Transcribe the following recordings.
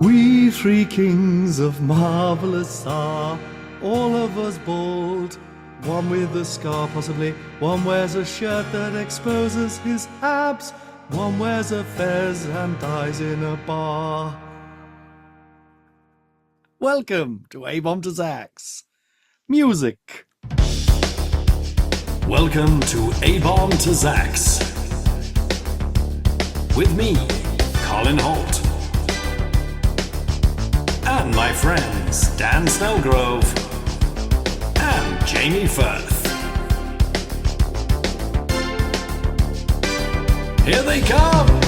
We three kings of marvelous are, all of us bald. One with a scar possibly, one wears a shirt that exposes his abs, one wears a fez and dies in a bar. Welcome to abombtozzzax. Music. Welcome to abombtozzzax. With me, Colin Holt. And my friends Dan Snellgrove and Jamie Firth. Here they come!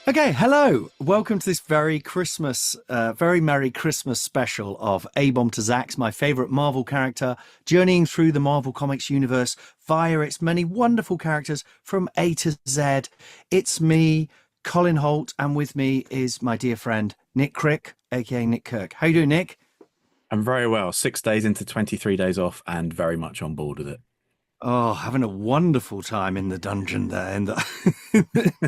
Okay, hello. Welcome to this very Merry Christmas special of abombtozzzax, my favorite Marvel character, journeying through the Marvel Comics universe via its many wonderful characters from A to Z. It's me, Colin Holt, and with me is my dear friend, Nick Crick, aka Nick Kirk. How you doing, Nick? I'm very well. 6 days into 23 days off and very much on board with it. Oh, having a wonderful time in the dungeon there,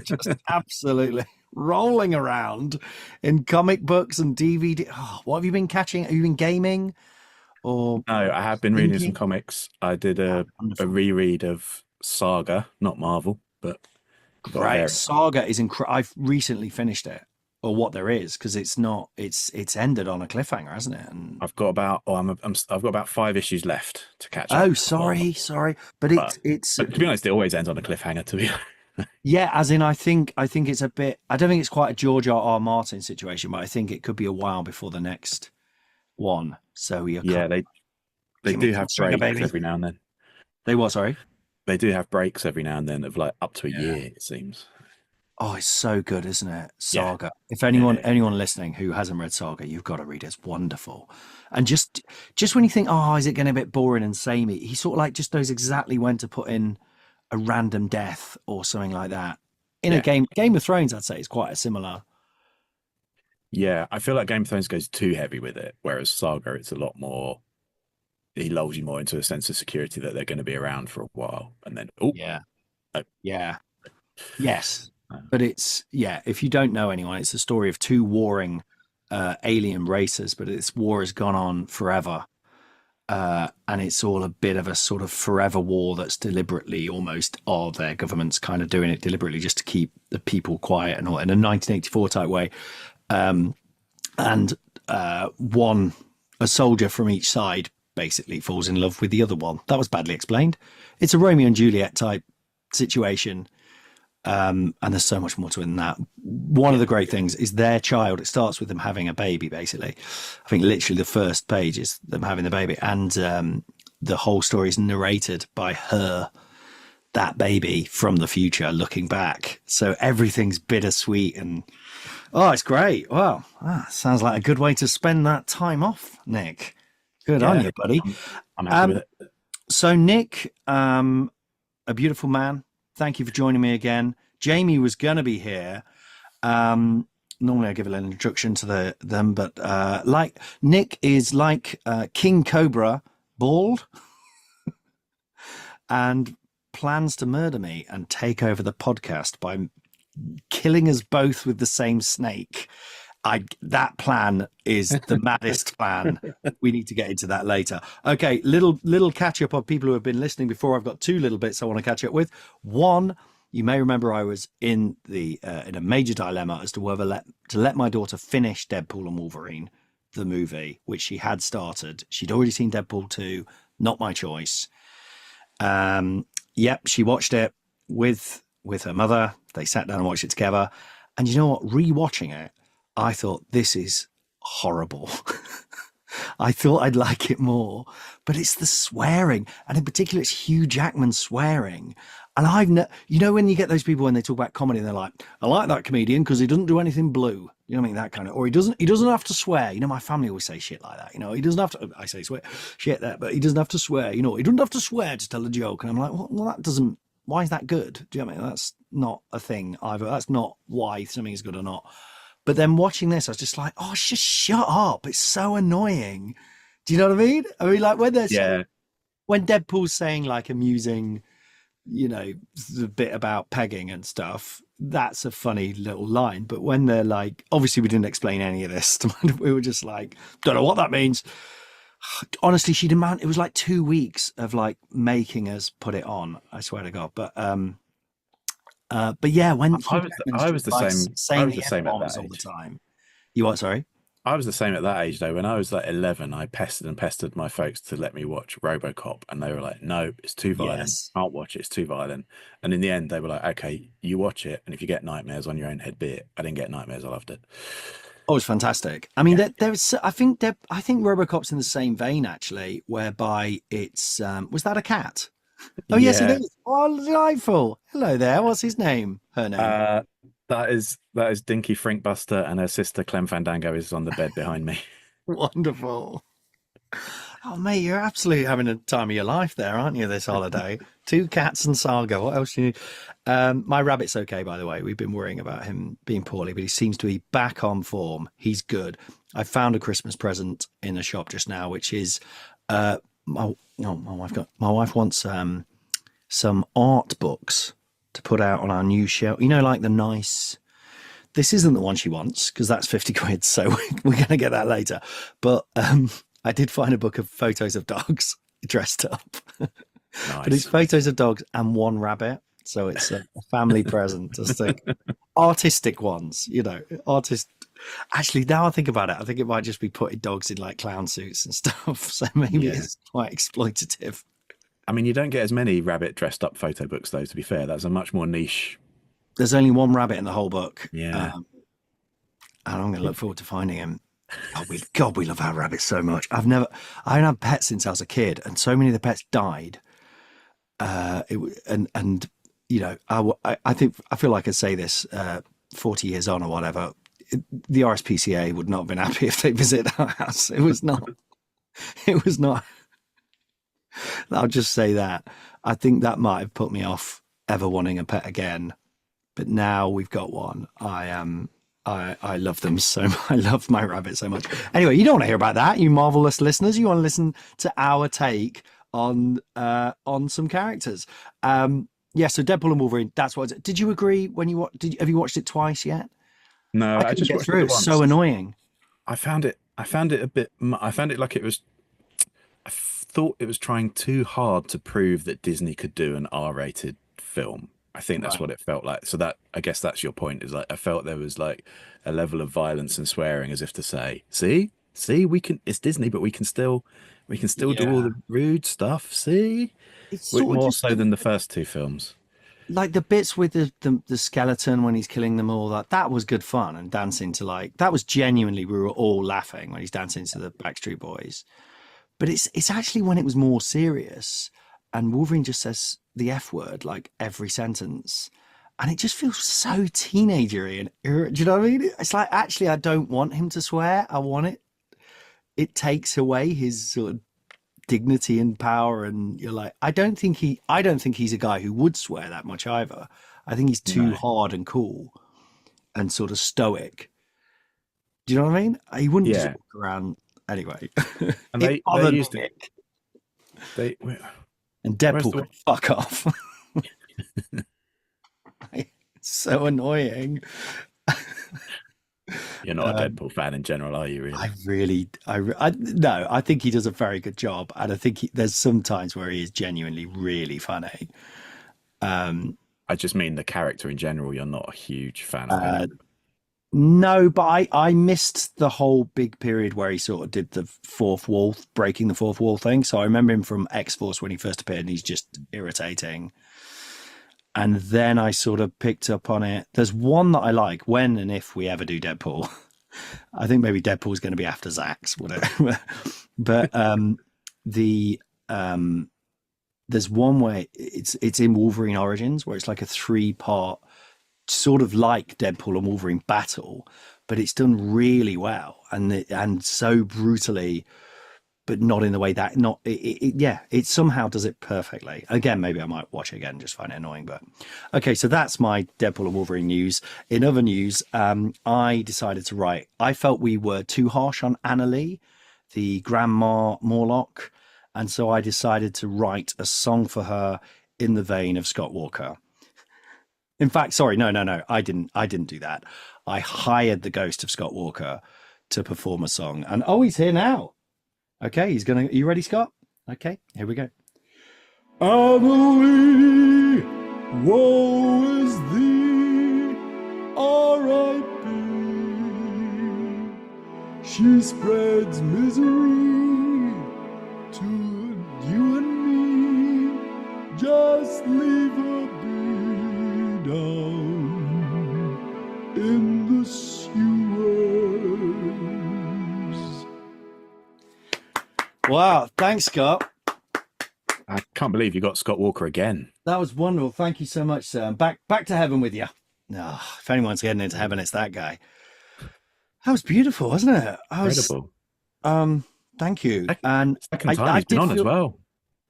just absolutely rolling around in comic books and DVD. Oh, what have you been catching? Have you been gaming? Or no, I have been reading some comics. I did a reread of Saga, not Marvel, but great. Saga is incredible. I've recently finished it, or what there is, because it's ended on a cliffhanger, hasn't it? And I've got about I've got about 5 issues left to catch up. Oh, sorry, but it's. But to be honest, it always ends on a cliffhanger. To be honest. Yeah, as in, I think it's a bit. I don't think it's quite a George R.R. Martin situation, but I think it could be a while before the next one. So they do have breaks every now and then. They what? Sorry. They do have breaks every now and then of like up to a year, it seems. Oh, it's so good, isn't it? Saga. Yeah. If anyone listening who hasn't read Saga, you've got to read it. It's wonderful. And just when you think, oh, is it going to be a bit boring and samey? He sort of like just knows exactly when to put in a random death or something like that. In a Game of Thrones, I'd say, is quite a similar. Yeah, I feel like Game of Thrones goes too heavy with it, whereas Saga, it's a lot more. He lulls you more into a sense of security that they're going to be around for a while, and then yes. But it's, if you don't know anyone, it's the story of two warring alien races, but this war has gone on forever. And it's all a bit of a sort of forever war that's deliberately their government's kind of doing it deliberately just to keep the people quiet and all in a 1984 type way. A soldier from each side basically falls in love with the other one. That was badly explained. It's a Romeo and Juliet type situation. And there's so much more to it than that. One of the great things is their child. It starts with them having a baby, basically. I think literally the first page is them having the baby. And the whole story is narrated by her, that baby from the future, looking back. So everything's bittersweet. And, it's great. Wow. Sounds like a good way to spend that time off, Nick. Good on you, buddy. I'm happy with it. So, Nick, a beautiful man. Thank you for joining me again. Jamie was going to be here. Normally I give a little introduction to them, but like Nick is like King Cobra, bald, and plans to murder me and take over the podcast by killing us both with the same snake. That plan is the maddest plan. We need to get into that later. Okay, little catch up of people who have been listening before. I've got 2 little bits I want to catch up with. One, you may remember I was in a major dilemma as to whether to let my daughter finish Deadpool and Wolverine, the movie, which she had started. She'd already seen Deadpool 2, not my choice. She watched it with her mother. They sat down and watched it together. And you know what? Rewatching it, I thought, this is horrible. I thought I'd like it more, but it's the swearing, and in particular, it's Hugh Jackman swearing. And when you get those people when they talk about comedy, and they're like, I like that comedian because he doesn't do anything blue. You know what I mean? That kind of, or he doesn't have to swear. You know, my family always say shit like that. You know, he doesn't have to, I say swear, shit that, but he doesn't have to swear. You know, he doesn't have to swear to tell a joke. And I'm like, well, that doesn't, why is that good? Do you know what I mean? That's not a thing either. That's not why something is good or not. But then watching this, I was just like, oh, just shut up. It's so annoying. Do you know what I mean? I mean, like when when Deadpool's saying like amusing, you know, the bit about pegging and stuff, that's a funny little line. But when they're like, obviously we didn't explain any of this. We were just like, don't know what that means. Honestly, it was like 2 weeks of like making us put it on. I swear to God. But yeah, when I was the same. saying I was the same at F-bombs that all age. the time. You what? Sorry. I was the same at that age though. When I was like 11, I pestered my folks to let me watch RoboCop, and they were like, "No, it's too violent. Yes. Can't watch it. It's too violent." And in the end, they were like, "Okay, you watch it, and if you get nightmares on your own head, be it." I didn't get nightmares. I loved it. Oh, it's fantastic. I mean, there's, I think RoboCop's in the same vein actually, whereby it's, was that a cat? Oh, yes, it Yeah. is. Oh, delightful. Hello there. What's his name? Her name. That is Dinky Frinkbuster, and her sister Clem Fandango is on the bed behind me. Wonderful. Oh, mate, you're absolutely having a time of your life there, aren't you, this holiday? 2 cats and Saga. What else do you need? My rabbit's okay, by the way. We've been worrying about him being poorly, but he seems to be back on form. He's good. I found a Christmas present in a shop just now, which is my wife wants some art books to put out on our new shelf. You know, like the nice... This isn't the one she wants, because that's 50 quid, so we're going to get that later. But I did find a book of photos of dogs dressed up. Nice. But it's photos of dogs and 1 rabbit. So it's a family present. Just like artistic ones, you know, Actually, now I think about it, I think it might just be putting dogs in like clown suits and stuff. So maybe it's quite exploitative. I mean, you don't get as many rabbit dressed up photo books, though, to be fair. That's a much more niche. There's only 1 rabbit in the whole book. Yeah. And I'm going to look forward to finding him. Oh, we love our rabbits so much. I haven't had pets since I was a kid, and so many of the pets died. And you know, I feel like I say this 40 years on or whatever. The RSPCA would not have been happy if they visited our house. It was not. I'll just say that. I think that might have put me off ever wanting a pet again. But now we've got one. I love them so much. I love my rabbit so much. Anyway, you don't want to hear about that, you marvelous listeners. You want to listen to our take on some characters. Yeah, so Deadpool and Wolverine. That's what. Did you agree when you have you watched it twice yet? No, I just get watched through. it It's once. so annoying. I found it a bit. I found it like it was. I thought it was trying too hard to prove that Disney could do an R-rated film. I think that's what it felt like. So that, I guess that's your point, is like I felt there was like a level of violence and swearing, as if to say, see, we can. It's Disney, but we can still do all the rude stuff. See, It's more so than the first 2 films. like the bits with the skeleton when he's killing them all. That was good fun, and dancing to like that was genuinely, we were all laughing when he's dancing to the Backstreet Boys. But it's actually when it was more serious, and Wolverine just says the F word like every sentence, and it just feels so teenagery and do you know what I mean? It's like, actually, I don't want him to swear. I want it. It takes away his sort of dignity and power, and you're like, I don't think he's a guy who would swear that much either. I think he's too hard and cool and sort of stoic. Do you know what I mean? He wouldn't just walk around anyway. And they used it. And Deadpool could fuck off. It's so annoying. You're not a Deadpool fan in general, are you? Really? No, I think he does a very good job, and I think there's some times where he is genuinely really funny. I just mean the character in general. You're not a huge fan of him. No, but I missed the whole big period where he sort of did the breaking the fourth wall thing. So I remember him from X-Force when he first appeared, and he's just irritating. And then I sort of picked up on it. There's one that I like, when and if we ever do Deadpool. I think maybe Deadpool is going to be after Zzzax, whatever. But there's one where it's in Wolverine Origins, where it's like a 3-part, sort of like Deadpool and Wolverine battle, but it's done really well and so brutally, but not in the way that it somehow does it perfectly. Again, maybe I might watch it again and just find it annoying. But okay, so that's my Deadpool and Wolverine news. In other news, I decided to write. I felt we were too harsh on Anna Lee, the Grandma Morlock, and so I decided to write a song for her in the vein of Scott Walker. In fact, sorry, no, I didn't do that. I hired the ghost of Scott Walker to perform a song, and he's here now. Okay, are you ready, Scott? Okay, here we go. Annalie, woe is thee, R.I.P. She spreads misery to you and me. Just leave her be down in the sewers. Wow, thanks, Scott. I can't believe you got Scott Walker again. That was wonderful. Thank you so much, sir. Back to heaven with you. Oh, if anyone's getting into heaven, it's that guy. That was beautiful, wasn't it? Incredible. Thank you. And second time he's been on as well.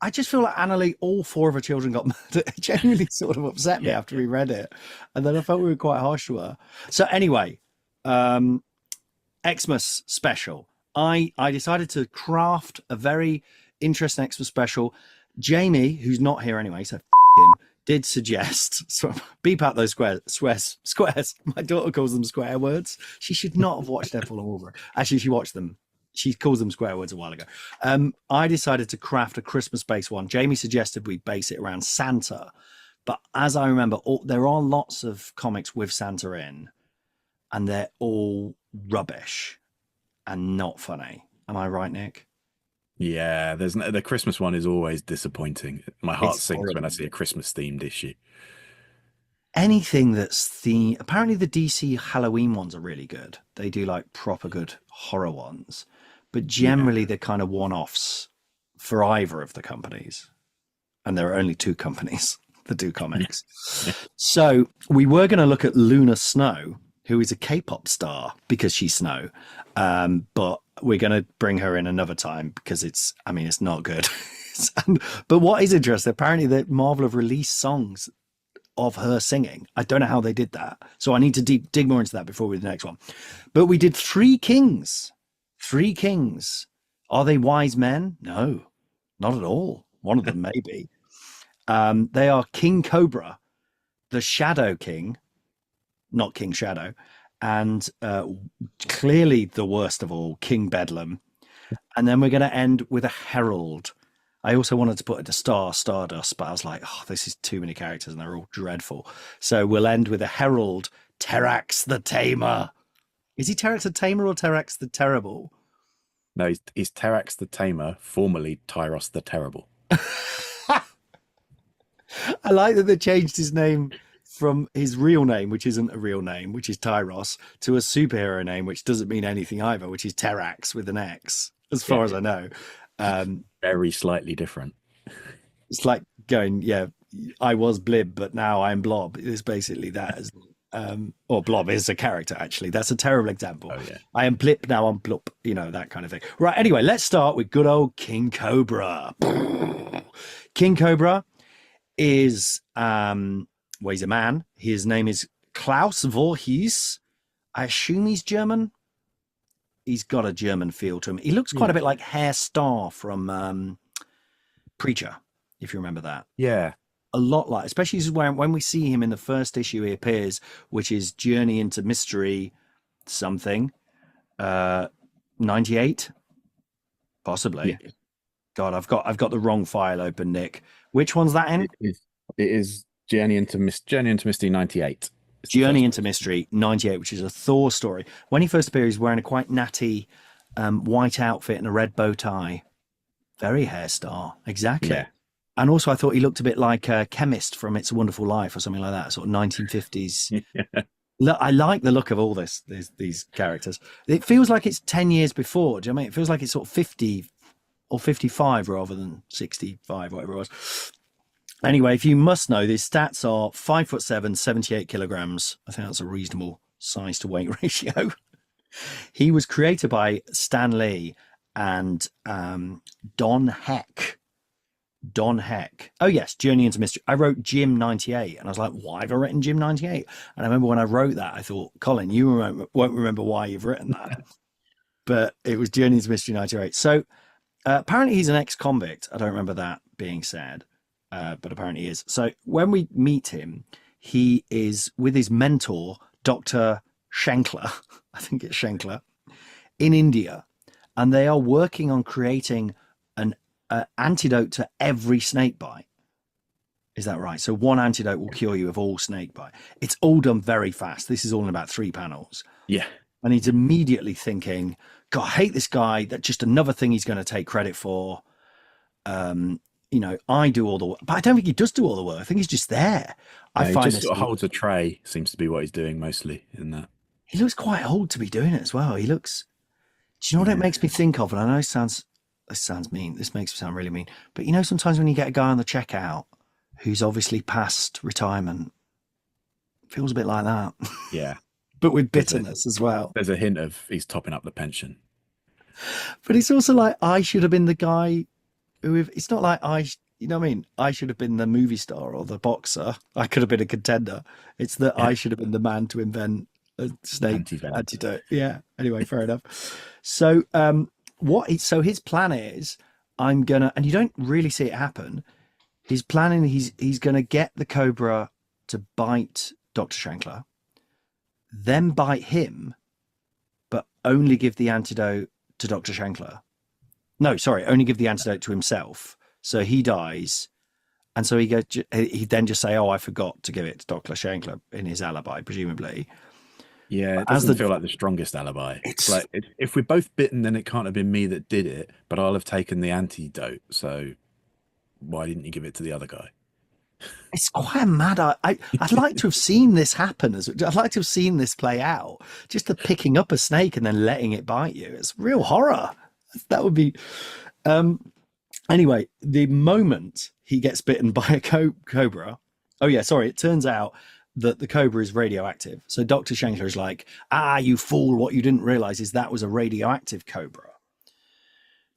I just feel like Annalie, all 4 of her children got murdered. It genuinely sort of upset me after we read it. And then I felt we were quite harsh to her. So anyway, Xmas special. I decided to craft a very interesting Xmas special. Jamie, who's not here anyway, so him, did suggest, so beep out those squares. My daughter calls them square words. She should not have watched Deadpool and Wolverine. Actually, she watched them. She calls them square words a while ago. I decided to craft a Christmas-based one. Jamie suggested we base it around Santa. But as I remember, there are lots of comics with Santa in, and they're all rubbish and not funny. Am I right, Nick? Yeah, the Christmas one is always disappointing. My heart sinks when I see a Christmas-themed issue. Anything that's apparently the DC Halloween ones are really good. They do like proper good horror ones, but generally they're kind of one-offs for either of the companies. And there are only 2 companies that do comics. So we were going to look at Luna Snow, who is a K-pop star because she's Snow. But we're going to bring her in another time because it's not good. But what is interesting, apparently that Marvel have released songs of her singing. I don't know how they did that. So I need to dig more into that before we do the next one. But we did 3 kings. 3 kings. Are they wise men? No, not at all. One of them maybe. They are King Cobra, the Shadow King, not King Shadow, and clearly the worst of all, King Bedlam. And then we're going to end with a herald. I also wanted to put it to Stardust, but I was like, this is too many characters and they're all dreadful. So we'll end with a herald, Terrax the Tamer. Is he Terrax the Tamer or Terrax the Terrible? No, he's Terrax the Tamer, formerly Tyros the Terrible. I like that they changed his name from his real name, which isn't a real name, which is Tyros, to a superhero name, which doesn't mean anything either, which is Terrax with an X, as far as I know. Very slightly different. It's like going, I was Blib, but now I'm Blob. It's basically that. Or Blob is a character, actually. That's a terrible example. Oh, yeah. I am Blip, now I'm Blup, that kind of thing. Right, anyway, let's start with good old King Cobra. King Cobra is, he's a man. His name is Klaus Voorhees. I assume he's German. He's got a German feel to him. He looks quite a bit like Herr Starr from Preacher, if you remember that. Yeah. A lot like, especially when we see him in the first issue he appears, which is Journey into Mystery something, 98, possibly. Yeah. God, I've got the wrong file open, Nick. Which one's that in? It is Journey into Mystery 98. Journey into Mystery 98, which is a Thor story. When he first appears, he's wearing a quite natty white outfit and a red bow tie. Very Herr Starr, exactly. Yeah. And also, I thought he looked a bit like a chemist from It's a Wonderful Life or something like that, sort of 1950s. Yeah. Look, I like the look of all these characters. It feels like it's 10 years before. Do you know what I mean? It feels like it's sort of 50 or 55 rather than 65, whatever it was. Anyway, if you must know, these stats are 5'7", 78 kilograms. I think that's a reasonable size to weight ratio. He was created by Stan Lee and Don Heck. Don Heck. Oh, yes, Journey into Mystery. I wrote Jim 98, and I was like, why have I written Jim 98? And I remember when I wrote that, I thought, Colin, you won't remember why you've written that. But it was Journey into Mystery 98. So apparently he's an ex-convict. I don't remember that being said, but apparently he is. So when we meet him, he is with his mentor, Dr. Schenkler, I think it's Schenkler, in India. And they are working on creating an antidote to every snake bite. Is that right? So one antidote will cure you of all snake bite. It's all done very fast. This is all in about 3 panels. Yeah. And he's immediately thinking, God, I hate this guy. That's just another thing he's going to take credit for. I do all the work, but I don't think he does do all the work. I think he's just there. He just sort of holds a tray, seems to be what he's doing mostly in that. He looks quite old to be doing it as well. He looks, do you know what it makes me think of? And I know this sounds mean. This makes me sound really mean. But sometimes when you get a guy on the checkout who's obviously past retirement, it feels a bit like that. Yeah. But with bitterness as well. There's a hint of he's topping up the pension. But it's also like, I should have been the guy who, it's not like you know what I mean? I should have been the movie star or the boxer. I could have been a contender. It's that I should have been the man to invent a snake antidote. Yeah. Anyway, fair enough. So, so his plan is, and you don't really see it happen. His plan is he's going to get the cobra to bite Dr. Schenkler, then bite him, but only give the antidote to Dr. Schenkler. No, sorry, only give the antidote to himself. So he dies. And so he then just say, I forgot to give it to Dr. Schenkler in his alibi, presumably. Yeah, it doesn't feel like the strongest alibi. It's like, if we're both bitten, then it can't have been me that did it, but I'll have taken the antidote. So why didn't you give it to the other guy? It's quite mad. I'd like to have seen this happen. I'd like to have seen this play out. Just the picking up a snake and then letting it bite you. It's real horror. That would be... Anyway, the moment he gets bitten by a cobra... Oh, yeah, sorry. It turns out that the cobra is radioactive. So Dr. Schenkler is like, you fool, what you didn't realize is that was a radioactive cobra.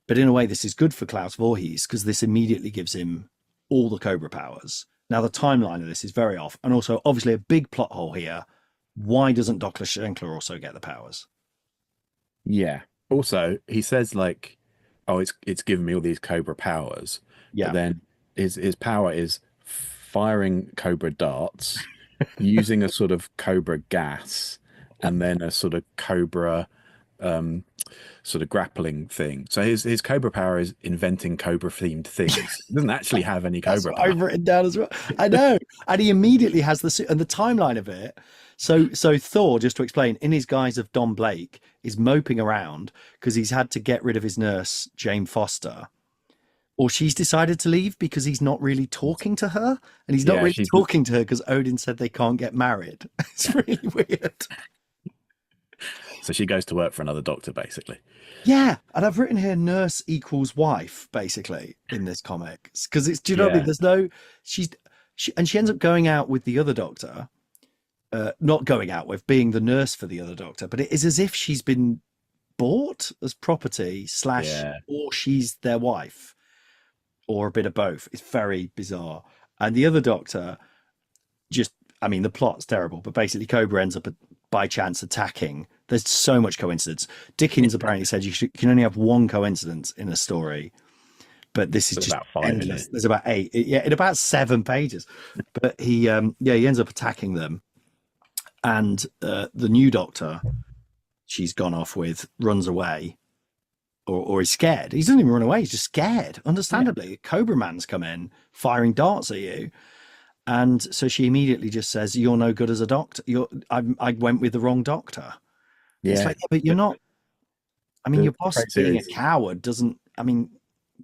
But in a way, this is good for Klaus Voorhees because this immediately gives him all the cobra powers. Now, the timeline of this is very off. And also, obviously, a big plot hole here. Why doesn't Dr. Schenkler also get the powers? Yeah. Also, he says, like, it's given me all these cobra powers. Yeah. But then his power is firing cobra darts, using a sort of cobra gas, and then a sort of cobra sort of grappling thing. So his cobra power is inventing cobra themed things. He doesn't actually have any cobra power. I've written down as well. I know. And he immediately has the suit and the timeline of it. So Thor, just to explain, in his guise of Don Blake, is moping around because he's had to get rid of his nurse, Jane Foster. Or she's decided to leave because he's not really talking to her. And he's not really talking to her because Odin said they can't get married. It's really weird. So she goes to work for another doctor, basically. Yeah. And I've written here nurse equals wife, basically, in this comic. Because it's, do you know what I mean? There's no, she ends up going out with the other doctor. Not going out with, being the nurse for the other doctor. But it is as if she's been bought as property / or she's their wife. Or a bit of both. It's very bizarre. And the other doctor the plot's terrible, but basically Cobra ends up by chance attacking. There's so much coincidence. Dickens apparently said you can only have one coincidence in a story, but this is just about 5 endless. There's about 8. In about 7 pages. But he ends up attacking them. And the new doctor she's gone off with runs away. Or he's scared. He doesn't even run away. He's just scared. Understandably, yeah. Cobra Man's come in firing darts at you, and so she immediately just says, "You're no good as a doctor. I went with the wrong doctor." Yeah, it's like, but you're not. I mean, your boss being a coward doesn't. I mean,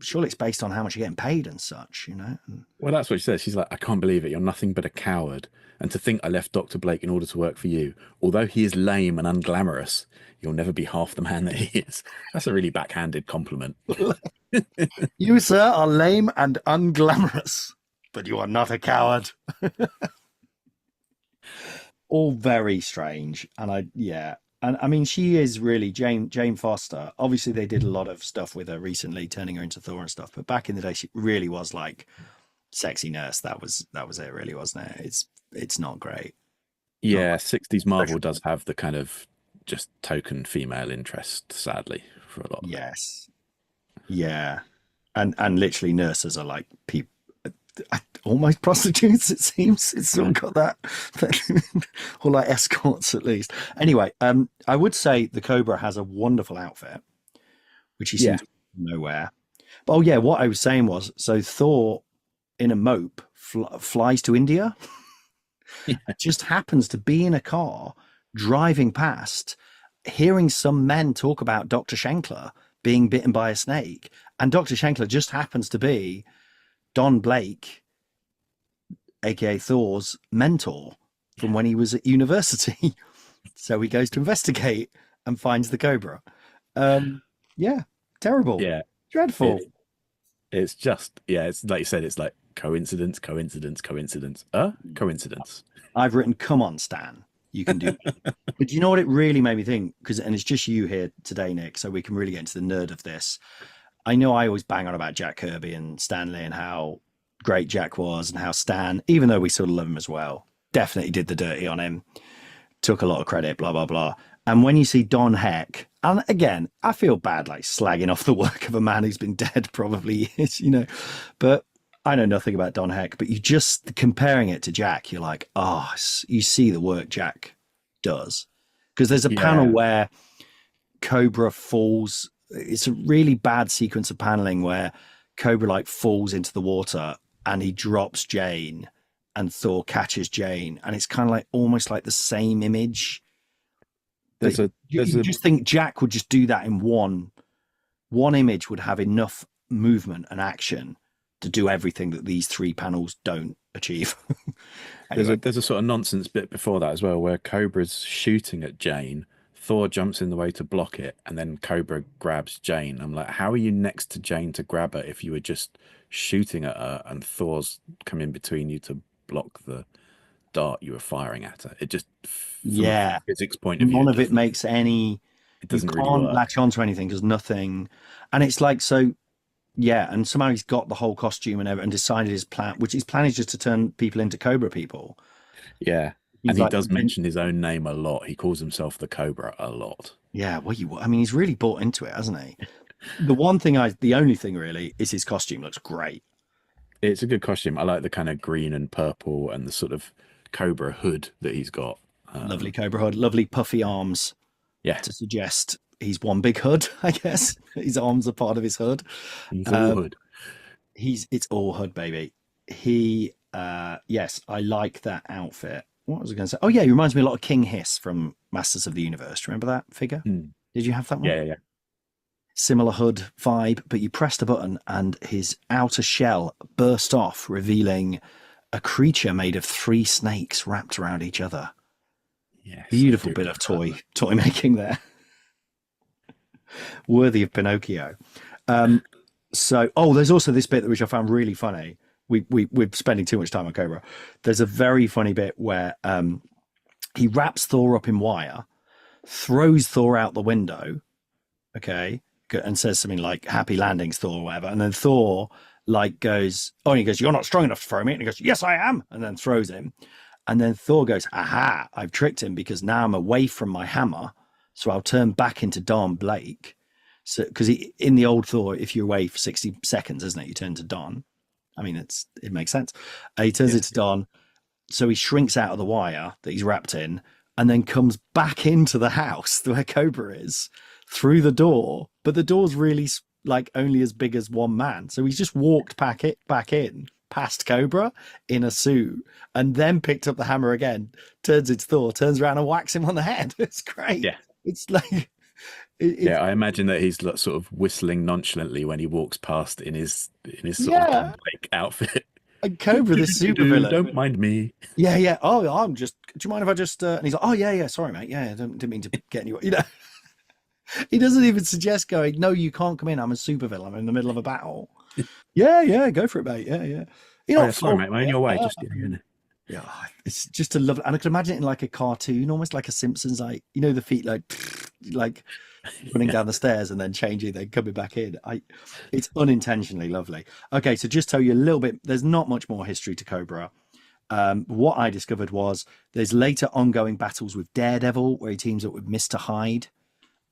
surely it's based on how much you're getting paid and such, you know. Well, that's what she says. She's like, "I can't believe it. You're nothing but a coward. And to think I left Dr. Blake in order to work for you, although he is lame and unglamorous, you'll never be half the man that he is." That's a really backhanded compliment. You, sir, are lame and unglamorous, but you are not a coward. All very strange. And And I mean, she is really Jane Foster. Obviously, they did a lot of stuff with her recently, turning her into Thor and stuff. But back in the day, she really was like sexy nurse. That was it, really, wasn't it? It's not great. Yeah, 60s Marvel does have the kind of just token female interest, sadly, for a lot of it. Yes. Yeah. And literally nurses are like people, almost prostitutes, it seems. It's sort of got that, or like escorts at least. Anyway, I would say the Cobra has a wonderful outfit, which he seems nowhere. But oh yeah, what I was saying was, so Thor in a mope flies to India. Just happens to be in a car driving past, hearing some men talk about Dr. Shankler being bitten by a snake, and Dr. Shankler just happens to be Don Blake, aka Thor's mentor from when he was at university. So he goes to investigate and finds the Cobra. Yeah, terrible. Yeah, dreadful. It's just, it's like you said, it's like coincidence. I've written, come on, Stan, you can do it. But you know what it really made me think? And it's just you here today, Nick, so we can really get into the nerd of this. I know I always bang on about Jack Kirby and Stan Lee and how great Jack was, and how Stan, even though we sort of love him as well, definitely did the dirty on him, took a lot of credit, blah, blah, blah. And when you see Don Heck, and again, I feel bad like slagging off the work of a man who's been dead probably years, but I know nothing about Don Heck, but you just comparing it to Jack, you're like, oh, you see the work Jack does. Because there's a panel where Cobra falls. It's a really bad sequence of paneling where Cobra like falls into the water and he drops Jane and Thor catches Jane. And it's kind of like almost like the same image. You just think Jack would just do that in one image, would have enough movement and action to do everything that these three panels don't achieve. Anyway. There's a sort of nonsense bit before that as well, where Cobra's shooting at Jane, Thor jumps in the way to block it, and then Cobra grabs Jane. I'm like, how are you next to Jane to grab her if you were just shooting at her and Thor's come in between you to block the dart you were firing at her? It just, from a physics point of view, none of it makes any. It doesn't you really can't work. latch onto anything because nothing, and it's like so. Yeah, and somehow he's got the whole costume and everything, and decided his plan, which his plan is just to turn people into Cobra people. Yeah, and he does mention his own name a lot. He calls himself the Cobra a lot. Yeah, well, I mean, he's really bought into it, hasn't he? The only thing really is his costume looks great. It's a good costume. I like the kind of green and purple and the sort of Cobra hood that he's got. Lovely Cobra hood, lovely puffy arms. Yeah, to suggest he's one big hood, I guess. His arms are part of his hood. He's all hood. It's all hood, baby. Yes, I like that outfit. What was I going to say? Oh yeah, he reminds me a lot of King Hiss from Masters of the Universe. Do you remember that figure? Did you have that one? Yeah. Similar hood vibe, but you pressed a button and his outer shell burst off, revealing a creature made of 3 snakes wrapped around each other. Yes, beautiful bit of toy making there. Worthy of Pinocchio. There's also this bit which I found really funny. We're spending too much time on Cobra. There's a very funny bit where he wraps Thor up in wire, throws Thor out the window, okay, and says something like "Happy landings, Thor," or whatever. And then Thor goes, and he goes, "You're not strong enough to throw me." And he goes, "Yes, I am," and then throws him. And then Thor goes, "Aha, I've tricked him because now I'm away from my hammer. So I'll turn back into Don Blake." So, because in the old Thor, if you're away for 60 seconds, isn't it? You turn to Don. I mean, it makes sense. He turns into Don. So he shrinks out of the wire that he's wrapped in and then comes back into the house where Cobra is through the door. But the door's really like only as big as one man. So he's just walked back in past Cobra in a suit and then picked up the hammer again, turns into Thor, turns around and whacks him on the head. It's great. Yeah. It's like... I imagine that he's sort of whistling nonchalantly when he walks past in his sort of Don Blake outfit. And Cobra, the super villain. Don't mind me. Yeah. Oh, do you mind if I just... And he's like, oh, yeah. Sorry, mate. Yeah, I didn't mean to get anywhere. He doesn't even suggest going, no, you can't come in. I'm a super villain. I'm in the middle of a battle. Yeah, go for it, mate. Yeah. Sorry, mate. I'm in your way. Just Yeah, it's just a love, and I can imagine it in like a cartoon, almost like a Simpsons, like the feet like running down the stairs and then changing, then coming back in. It's unintentionally lovely. Okay, so just tell you a little bit. There's not much more history to Cobra. What I discovered was there's later ongoing battles with Daredevil where he teams up with Mr. Hyde.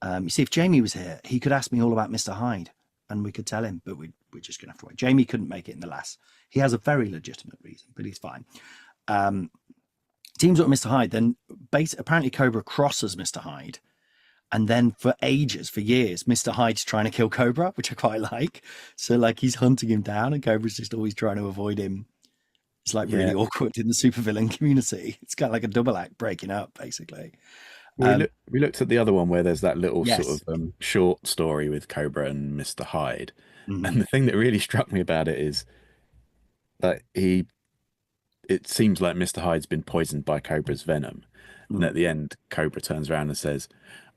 You see, if Jamie was here, he could ask me all about Mr. Hyde, and we could tell him, but we're just gonna have to wait. Jamie couldn't make it in the last. He has a very legitimate reason, but he's fine. Teams up with Mr. Hyde, then apparently Cobra crosses Mr. Hyde, and then for years, Mr. Hyde's trying to kill Cobra, which I quite like. So like he's hunting him down, and Cobra's just always trying to avoid him. It's like really awkward in the supervillain community. It's kind of like a double act breaking up, basically. We looked at the other one where there's that little sort of short story with Cobra and Mr. Hyde, and the thing that really struck me about it is that it seems like Mr. Hyde's been poisoned by Cobra's venom. And at the end, Cobra turns around and says,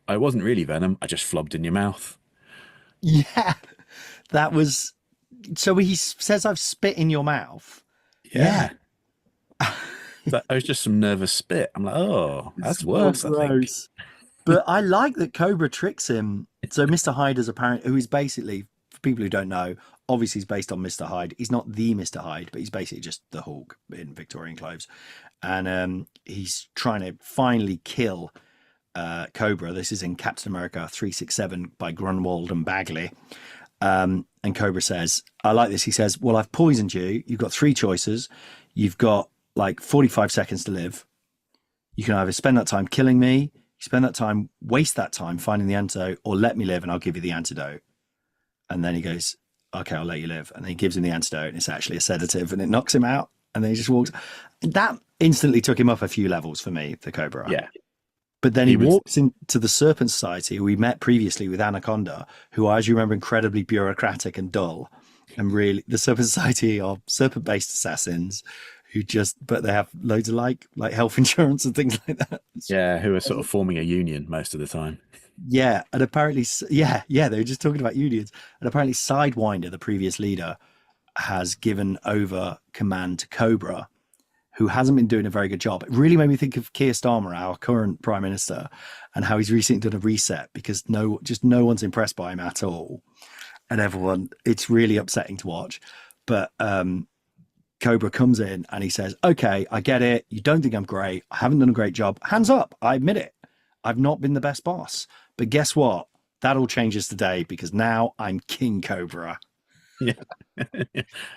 I wasn't really venom, I just flobbed in your mouth. Yeah, that was... So he says, I've spit in your mouth. Yeah. That was just some nervous spit. I'm like, oh, that's worse, I think. But I like that Cobra tricks him. So Mr. Hyde is apparently, who is basically, for people who don't know, obviously he's based on Mr. Hyde. He's not the Mr. Hyde, but he's basically just the Hulk in Victorian clothes. And he's trying to finally kill Cobra. This is in Captain America 367 by Grunwald and Bagley. And Cobra says, I like this. He says, well, I've poisoned you. You've got 3 choices. You've got like 45 seconds to live. You can either spend that time killing me, waste that time finding the antidote, or let me live and I'll give you the antidote. And then he goes, okay, I'll let you live. And then he gives him the antidote, and it's actually a sedative, and it knocks him out. And then he just walks. That instantly took him up a few levels for me, the Cobra. Yeah. But then he walks into the Serpent Society, who we met previously with Anaconda, who I, as you remember, incredibly bureaucratic and dull. And really, the Serpent Society are serpent-based assassins but they have loads of like health insurance and things like that. Yeah, who are sort of forming a union most of the time. Yeah, and apparently, they were just talking about unions. And apparently Sidewinder, the previous leader, has given over command to Cobra, who hasn't been doing a very good job. It really made me think of Keir Starmer, our current prime minister, and how he's recently done a reset because no one's impressed by him at all. And it's really upsetting to watch. But Cobra comes in and he says, okay, I get it. You don't think I'm great. I haven't done a great job. Hands up. I admit it. I've not been the best boss. But guess what? That all changes today because now I'm King Cobra. Yeah.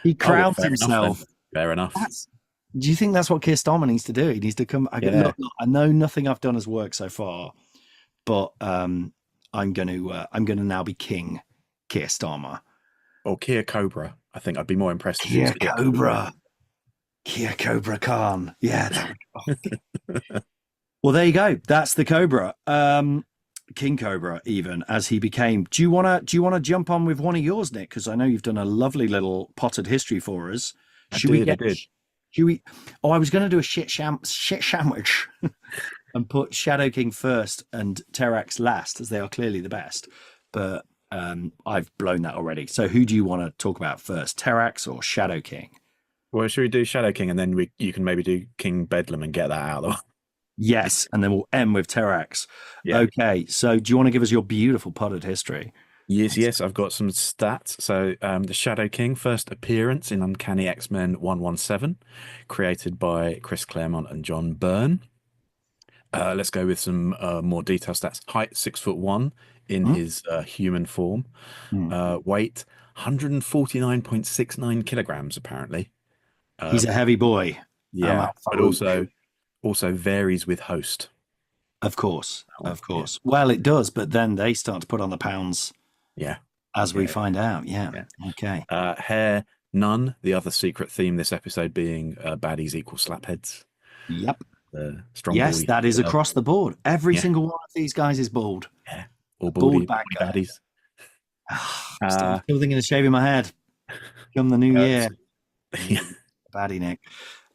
He crowns himself. Fair enough. Do you think that's what Keir Starmer needs to do? He needs to come. I know nothing I've done has worked so far, but I'm going to now be King Keir Starmer. Or Keir Cobra. I think I'd be more impressed. Keir Cobra. Keir Cobra Khan. Yeah. Well, there you go. That's the Cobra. King Cobra, even as he became. Do you want to jump on with one of yours, Nick? Because I know you've done a lovely little potted history for us. I did. Should we? Oh, I was going to do a shit sandwich and put Shadow King first and Terrax last, as they are clearly the best. But I've blown that already. So who do you want to talk about first, Terrax or Shadow King? Well, should we do Shadow King and then you can maybe do King Bedlam and get that out of the way? Yes, and then we'll end with Terrax. Yeah. Okay, so do you want to give us your beautiful potted history? Yes, I've got some stats. So the Shadow King, first appearance in Uncanny X-Men 117, created by Chris Claremont and John Byrne. Let's go with some more detailed stats. Height 6'1" in his human form. Weight 149.69 kilograms, apparently. He's a heavy boy. Yeah, but also varies with host. Of course. Well, it does, but then they start to put on the pounds. Yeah. As we find out. Yeah. Okay. Hair, none. The other secret theme this episode being baddies equal slapheads. Yep. Strong. Yes, baldy, that is across the board. Every single one of these guys is bald. Yeah. All baldy baddies. Still thinking of shaving my head. Come the new year. Baddie Nick.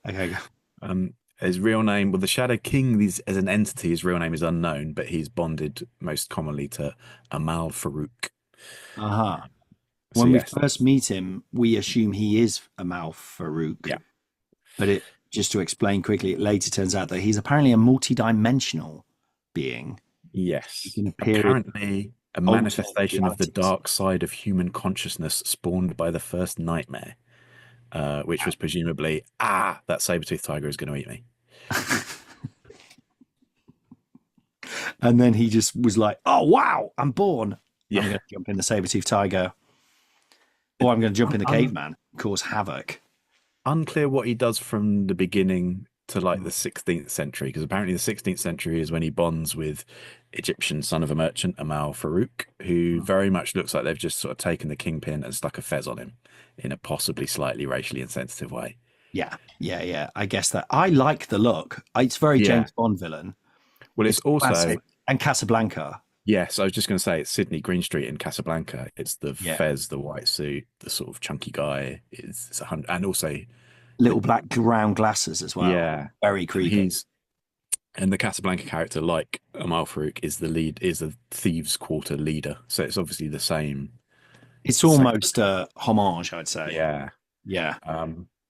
Okay. His real name, well, the Shadow King as an entity, his real name is unknown, but he's bonded most commonly to Amal Farouk. When we first meet him, we assume he is Amal Farouk. Yeah. But just to explain quickly, it later turns out that he's apparently a multi-dimensional being. Yes. He can appear Apparently, a alternate manifestation of the realities. dark side of human consciousness spawned by the first nightmare, which was presumably, that saber-toothed tiger is going to eat me. And then he just was like, oh, wow, I'm born. Yeah. I'm going to jump in the saber-toothed tiger. Or I'm going to jump in the caveman, cause havoc. Unclear what he does from the beginning to like the 16th century, because apparently the 16th century is when he bonds with Egyptian son of a merchant, Amal Farouk, who very much looks like they've just sort of taken the kingpin and stuck a fez on him in a possibly slightly racially insensitive way. Yeah. I guess that. I like the look. It's very James Bond villain. Well, it's also... classic. And Casablanca. Yes, I was just going to say it's Sydney Greenstreet in Casablanca. It's the fez, the white suit, the sort of chunky guy. It's and also little black round glasses as well. Yeah, very creepy. And the Casablanca character, like Amal Farouk, is a thieves' quarter leader. So it's obviously the same. It's almost a homage, I'd say. Yeah.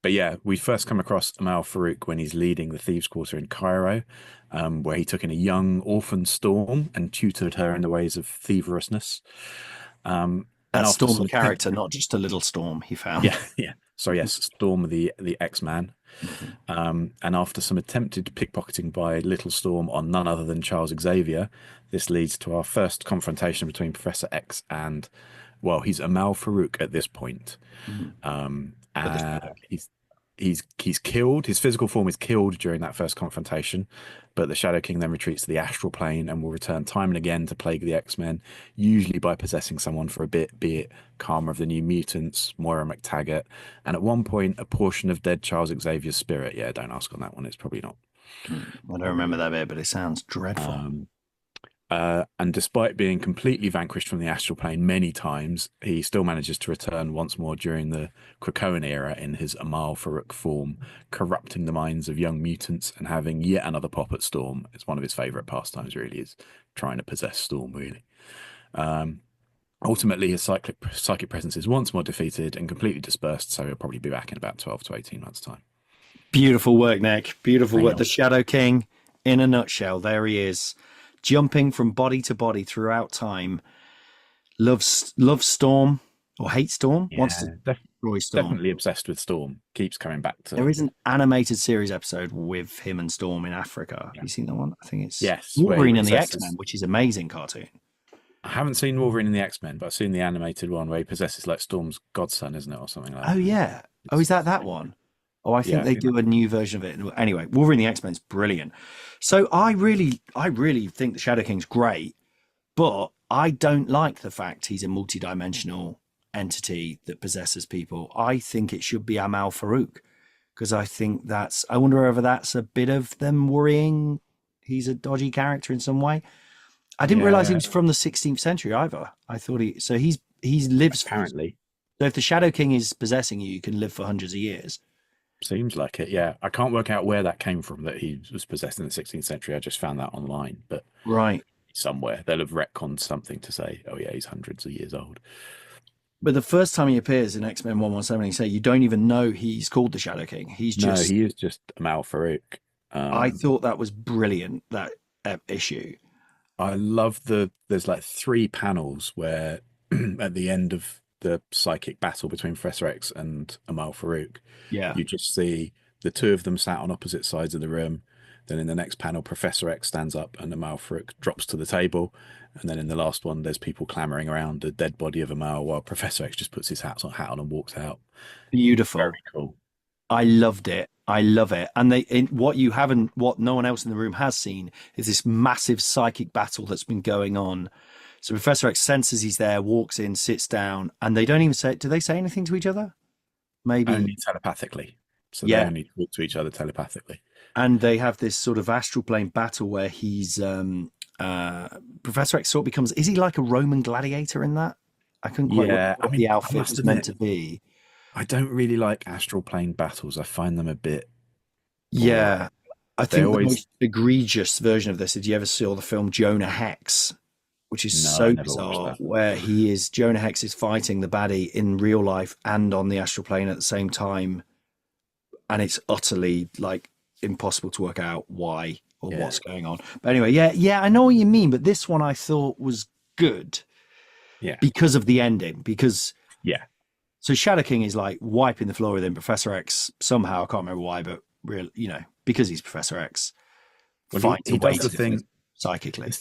But yeah, we first come across Amal Farouk when he's leading the thieves' quarter in Cairo, where he took in a young orphan Storm and tutored her in the ways of thieverousness. That's Storm the character, not just a little Storm he found. Yeah. So yes, Storm the X-Man. And after some attempted pickpocketing by Little Storm on none other than Charles Xavier, this leads to our first confrontation between Professor X and, well, he's Amal Farouk at this point. He's killed. His physical form is killed during that first confrontation, but the Shadow King then retreats to the astral plane and will return time and again to plague the X-Men, usually by possessing someone for a bit, be it Karma of the New Mutants, Moira McTaggart, and at one point a portion of dead Charles Xavier's spirit. Yeah, don't ask on that one. It's probably not. I don't remember that bit, but it sounds dreadful. And despite being completely vanquished from the astral plane many times, he still manages to return once more during the Krakoan era in his Amal Farouk form, corrupting the minds of young mutants and having yet another pop at Storm. It's one of his favourite pastimes, really, is trying to possess Storm, really. Ultimately, his psychic presence is once more defeated and completely dispersed, so he'll probably be back in about 12 to 18 months' time. Beautiful work, Nick. Beautiful work. The Shadow King, in a nutshell, there he is. Jumping from body to body throughout time, loves Storm or hates Storm, wants to destroy Storm. Definitely obsessed with Storm. Keeps coming back to. There is an animated series episode with him and Storm in Africa. Have you seen that one? I think it's Wolverine and the X-Men, which is amazing cartoon. I haven't seen Wolverine and the X-Men, but I've seen the animated one where he possesses like Storm's godson, isn't it, or something like that? Oh yeah. Is that one? Oh, I think they do a new version of it. Anyway, Wolverine and the X-Men is brilliant. So I really think the Shadow King's great, but I don't like the fact he's a multi-dimensional entity that possesses people. I think it should be Amal Farouk, because I wonder whether that's a bit of them worrying he's a dodgy character in some way. I didn't realize he was from the 16th century either. I thought he lives apparently. So if the Shadow King is possessing you, you can live for hundreds of years. Seems like it, yeah. I can't work out where that came from, that he was possessed in the 16th century. I just found that online, but somewhere they'll have retconned something to say, oh yeah, he's hundreds of years old. But the first time he appears in X-Men 117, you don't even know he's called the Shadow King. He is just Amal Farouk. I thought that was brilliant, that issue. I love there's like 3 panels where at the end of the psychic battle between Professor X and Amal Farouk, you just see the two of them sat on opposite sides of the room. Then in the next panel, Professor X stands up and Amal Farouk drops to the table. And then in the last one, there's people clamoring around the dead body of Amal while Professor X just puts his hat on and walks out. Beautiful. Very cool. I loved it. I love it. And what no one else in the room has seen is this massive psychic battle that's been going on. So Professor X senses he's there, walks in, sits down, and they don't even say, do they say anything to each other? Maybe. Only telepathically. So they only talk to each other telepathically. And they have this sort of astral plane battle where he's, Professor X sort of becomes, is he like a Roman gladiator in that? I couldn't quite work what the outfit was meant to be. I don't really like astral plane battles. I find them a bit... Yeah. I think the most egregious version of this, did you ever see the film Jonah Hex? Which is so bizarre, where Jonah Hex is fighting the baddie in real life and on the astral plane at the same time. and it's utterly like impossible to work out why or Yeah. what's going on. But anyway, yeah, I know what you mean. But this one I thought was good Yeah. because of the ending. Because Yeah. so Shadow King is like wiping the floor with him. Professor X somehow, I can't remember why, but real, because he's Professor X, Well, finds he a way does the to thing psychically.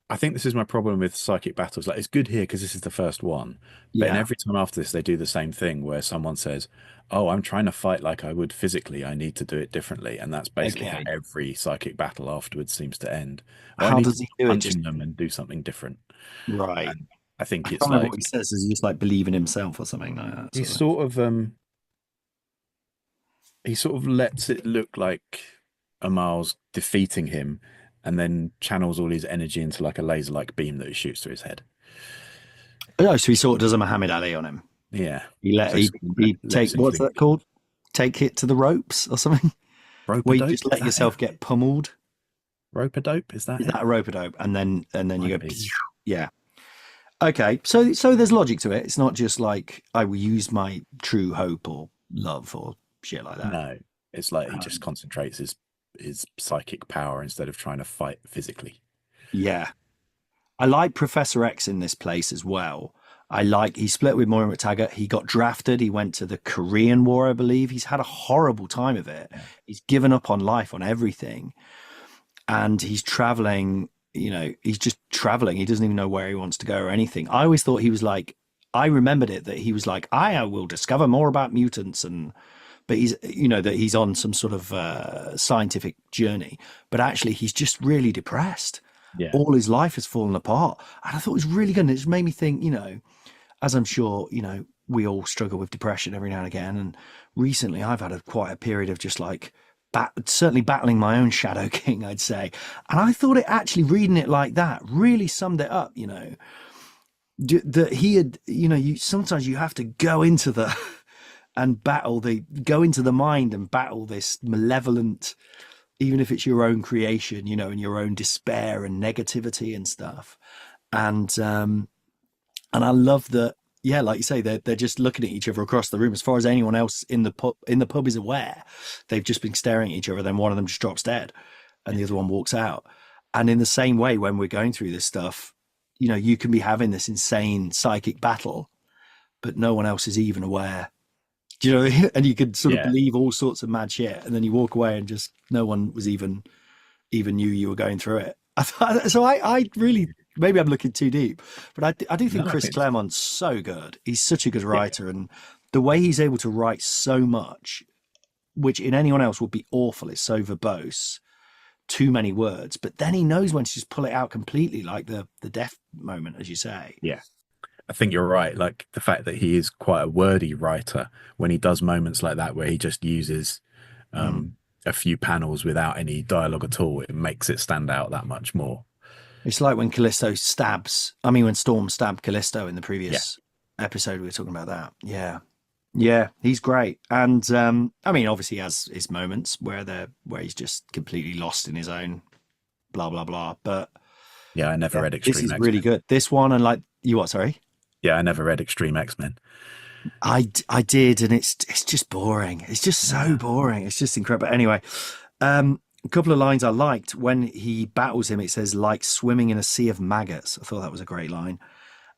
I think this is my problem with psychic battles. Like, it's good here because this is the first one, but in Yeah, every time after this, they do the same thing where someone says, "Oh, I'm trying to fight like I would physically. I need to do it differently," and that's basically how okay. every psychic battle afterwards seems to end. Oh, I How need does to he keep do it? Just punching them and do something different. right. And I think I can't it's remember like what he says. Is he just like believe in himself or something like that? he Sort of? sort of lets it look like Amal's defeating him, and then channels all his energy into like a laser-like beam that he shoots through his head. Oh, so he sort of does a Muhammad Ali on him. Yeah. He let So he, sort of he lets take him what's think. that called? Take it to the ropes or something. Where you Rope-a-dope? just Is let that yourself it? get pummeled. Rope-a-dope? Is that Is it? that a rope a dope? And then you Might go, be. yeah. Okay, so there's logic to it. It's not just like I will use my true hope or love or shit like that. No, it's like he Um, just concentrates his psychic power instead of trying to fight physically. Yeah, I like Professor X in this place as well. He split with Moira McTaggart. He got drafted. He went to the Korean War, I believe. He's had a horrible time of it. Yeah. He's given up on life, on everything, and he's traveling. He's just traveling. He doesn't even know where he wants to go or anything. I always thought he was like. I remembered it that he was like, I will discover more about mutants, but he's that he's on some sort of scientific journey. But actually, he's just really depressed. Yeah. All his life has fallen apart, and I thought it was really good. And it just made me think, as I'm sure, we all struggle with depression every now and again. And recently I've had quite a period of just like, certainly battling my own Shadow King, I'd say. And I thought it actually, reading it like that, really summed it up, that he had, sometimes you have to go into and go into the mind and battle this malevolent, even if it's your own creation, and your own despair and negativity and stuff. And I love that. Yeah, like you say, they're just looking at each other across the room. As far as anyone else in the pub is aware, they've just been staring at each other. Then one of them just drops dead, and the other one walks out. And in the same way, when we're going through this stuff, you can be having this insane psychic battle, but no one else is even aware. Do you know? And you could sort of believe all sorts of mad shit, and then you walk away and just no one was even knew you were going through it. So I really. Maybe I'm looking too deep, but I do think Chris Claremont's so good. He's such a good writer, and the way he's able to write so much, which in anyone else would be awful, is so verbose, too many words. But then he knows when to just pull it out completely, like the death moment, as you say. Yeah. I think you're right. Like the fact that he is quite a wordy writer, when he does moments like that where he just uses a few panels without any dialogue at all, it makes it stand out that much more. It's like when Storm stabbed Callisto in the previous episode. We were talking about that. Yeah, he's great. And obviously he has his moments where he's just completely lost in his own blah blah blah. But yeah, I never read Extreme X-Men. This is X-Men. really good. This one, and like you what? Sorry. Yeah, I never read Extreme X-Men. I did, and it's just boring. It's just so boring. It's just incredible. Anyway, a couple of lines I liked when he battles him. It says, "Like swimming in a sea of maggots." I thought that was a great line.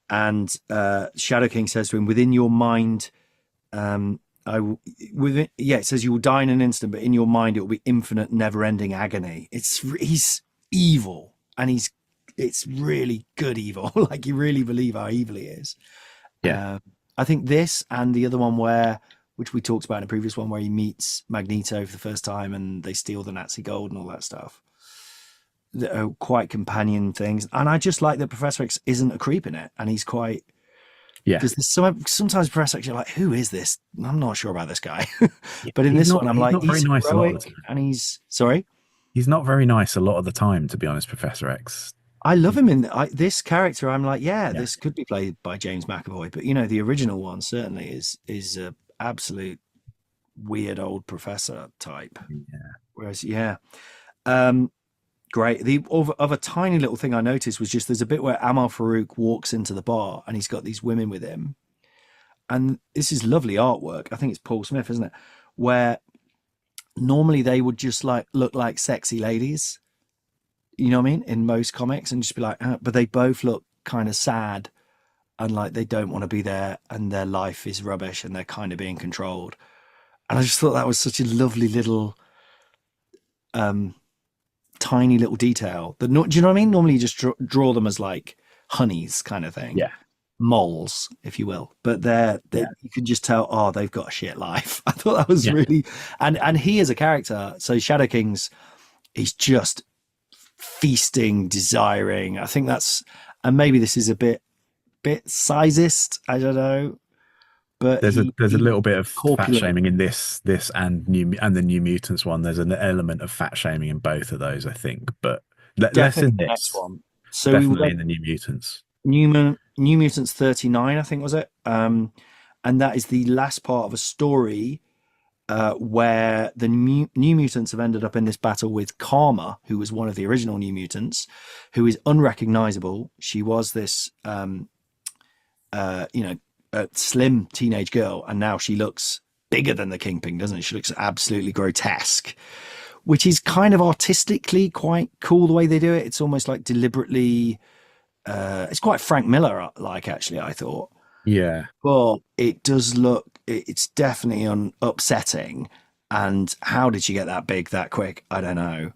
And Shadow King says to him, "Within your mind, it says you will die in an instant, but in your mind it will be infinite, never-ending agony." He's evil, and it's really good evil. Like you really believe how evil he is. Yeah. I think this and the other one which we talked about in a previous one, where he meets Magneto for the first time and they steal the Nazi gold and all that stuff, that are quite companion things. And I just like that Professor X isn't a creep in it, and he's quite. Yeah. Because sometimes Professor X, you're like, who is this? I'm not sure about this guy. But in this one, I'm like, he's not very nice a lot of the time. And he's sorry. He's not very nice a lot of the time, to be honest, Professor X. I love him in this character. I'm like, this could be played by James McAvoy, but the original one certainly is a absolute weird old professor type. Yeah. Whereas, great. The other tiny little thing I noticed was just there's a bit where Amal Farouk walks into the bar and he's got these women with him, and this is lovely artwork. I think it's Paul Smith, isn't it? Where normally they would just like look like sexy ladies, you know what I mean, in most comics, and just be like, but they both look kind of sad and like they don't want to be there and their life is rubbish and they're kind of being controlled. And I just thought that was such a lovely little tiny little detail that, do you know what I mean? Normally you just draw them as like honeys kind of thing. Yeah. Moles, if you will, but they're you can just tell, oh, they've got a shit life. I thought that was really, and he as a character, so Shadow King's, he's just feasting, desiring. I think that's, and maybe this is a bit sizist, I don't know, but there's a little bit of corpulent. fat shaming in this and the New Mutants one. There's an element of fat shaming in both of those, I think, but less in this next one. So definitely in the New Mutants. New Mutants 39, I think, was it? And that is the last part of a story where the New Mutants have ended up in this battle with Karma, who was one of the original New Mutants, who is unrecognizable. She was this, a slim teenage girl, and now she looks bigger than the Kingpin, doesn't it? She looks absolutely grotesque, which is kind of artistically quite cool the way they do it. It's almost like deliberately. It's quite Frank Miller like, actually, I thought. Yeah. Well, it does look, it's definitely upsetting. And how did she get that big that quick? I don't know.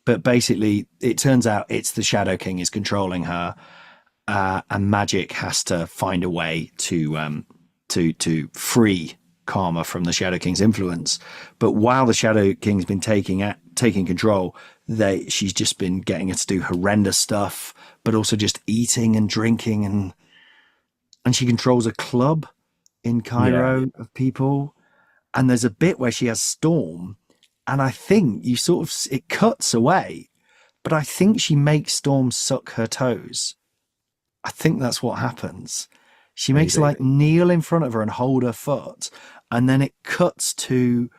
But basically, it turns out it's the Shadow King is controlling her, and Magic has to find a way to free Karma from the Shadow King's influence. But while the Shadow King's been taking control, she's just been getting her to do horrendous stuff, but also just eating and drinking, and she controls a club in Cairo of people. And there's a bit where she has Storm, and I think it cuts away, but I think she makes Storm suck her toes. I think that's what happens. She makes her like kneel in front of her and hold her foot, and then it cuts to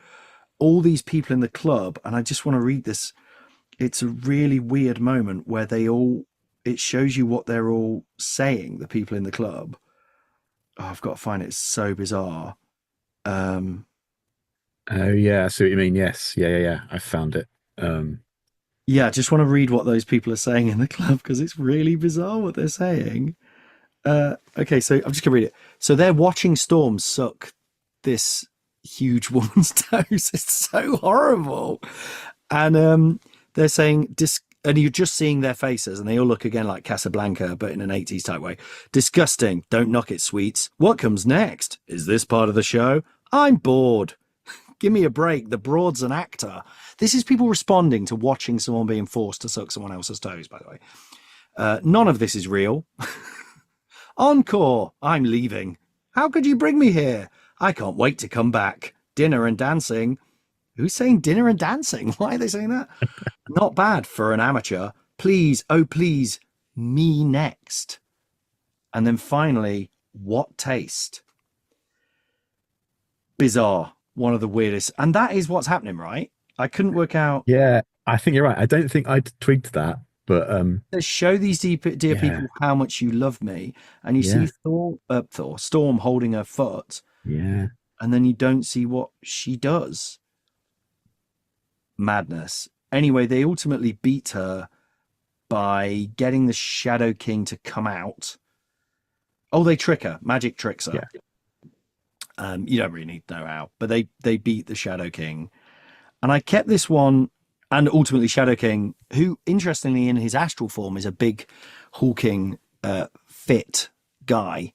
all these people in the club. And I just want to read this. It's a really weird moment where it shows you what they're all saying, the people in the club. Oh, I've got to find it. It's so bizarre. Oh yeah, I see what you mean. Yes. Yeah. I found it. Yeah, I just want to read what those people are saying in the club because it's really bizarre what they're saying. Okay, so I'm just going to read it. So they're watching Storm suck this huge woman's toes. It's so horrible. And they're saying, and you're just seeing their faces, and they all look again like Casablanca, but in an 80s type way. Disgusting. Don't knock it, sweets. What comes next? Is this part of the show? I'm bored. Give me a break. The Broad's an actor. This is people responding to watching someone being forced to suck someone else's toes, by the way. None of this is real. Encore. I'm leaving. How could you bring me here? I can't wait to come back. Dinner and dancing. Who's saying dinner and dancing? Why are they saying that? Not bad for an amateur. Please, oh please, me next. And then finally, what taste? Bizarre. One of the weirdest. And that is what's happening, right? I couldn't work out. Yeah, I think you're right. I don't think I'd twigged that, but Let's show these dear people how much you love me. And you see Storm holding her foot. Yeah. And then you don't see what she does. Madness. Anyway, they ultimately beat her by getting the Shadow King to come out. Oh, they trick her. Magic tricks her. Yeah. You don't really need to know how, but they beat the Shadow King. And I kept this one, and ultimately Shadow King, who interestingly in his astral form is a big hulking fit guy,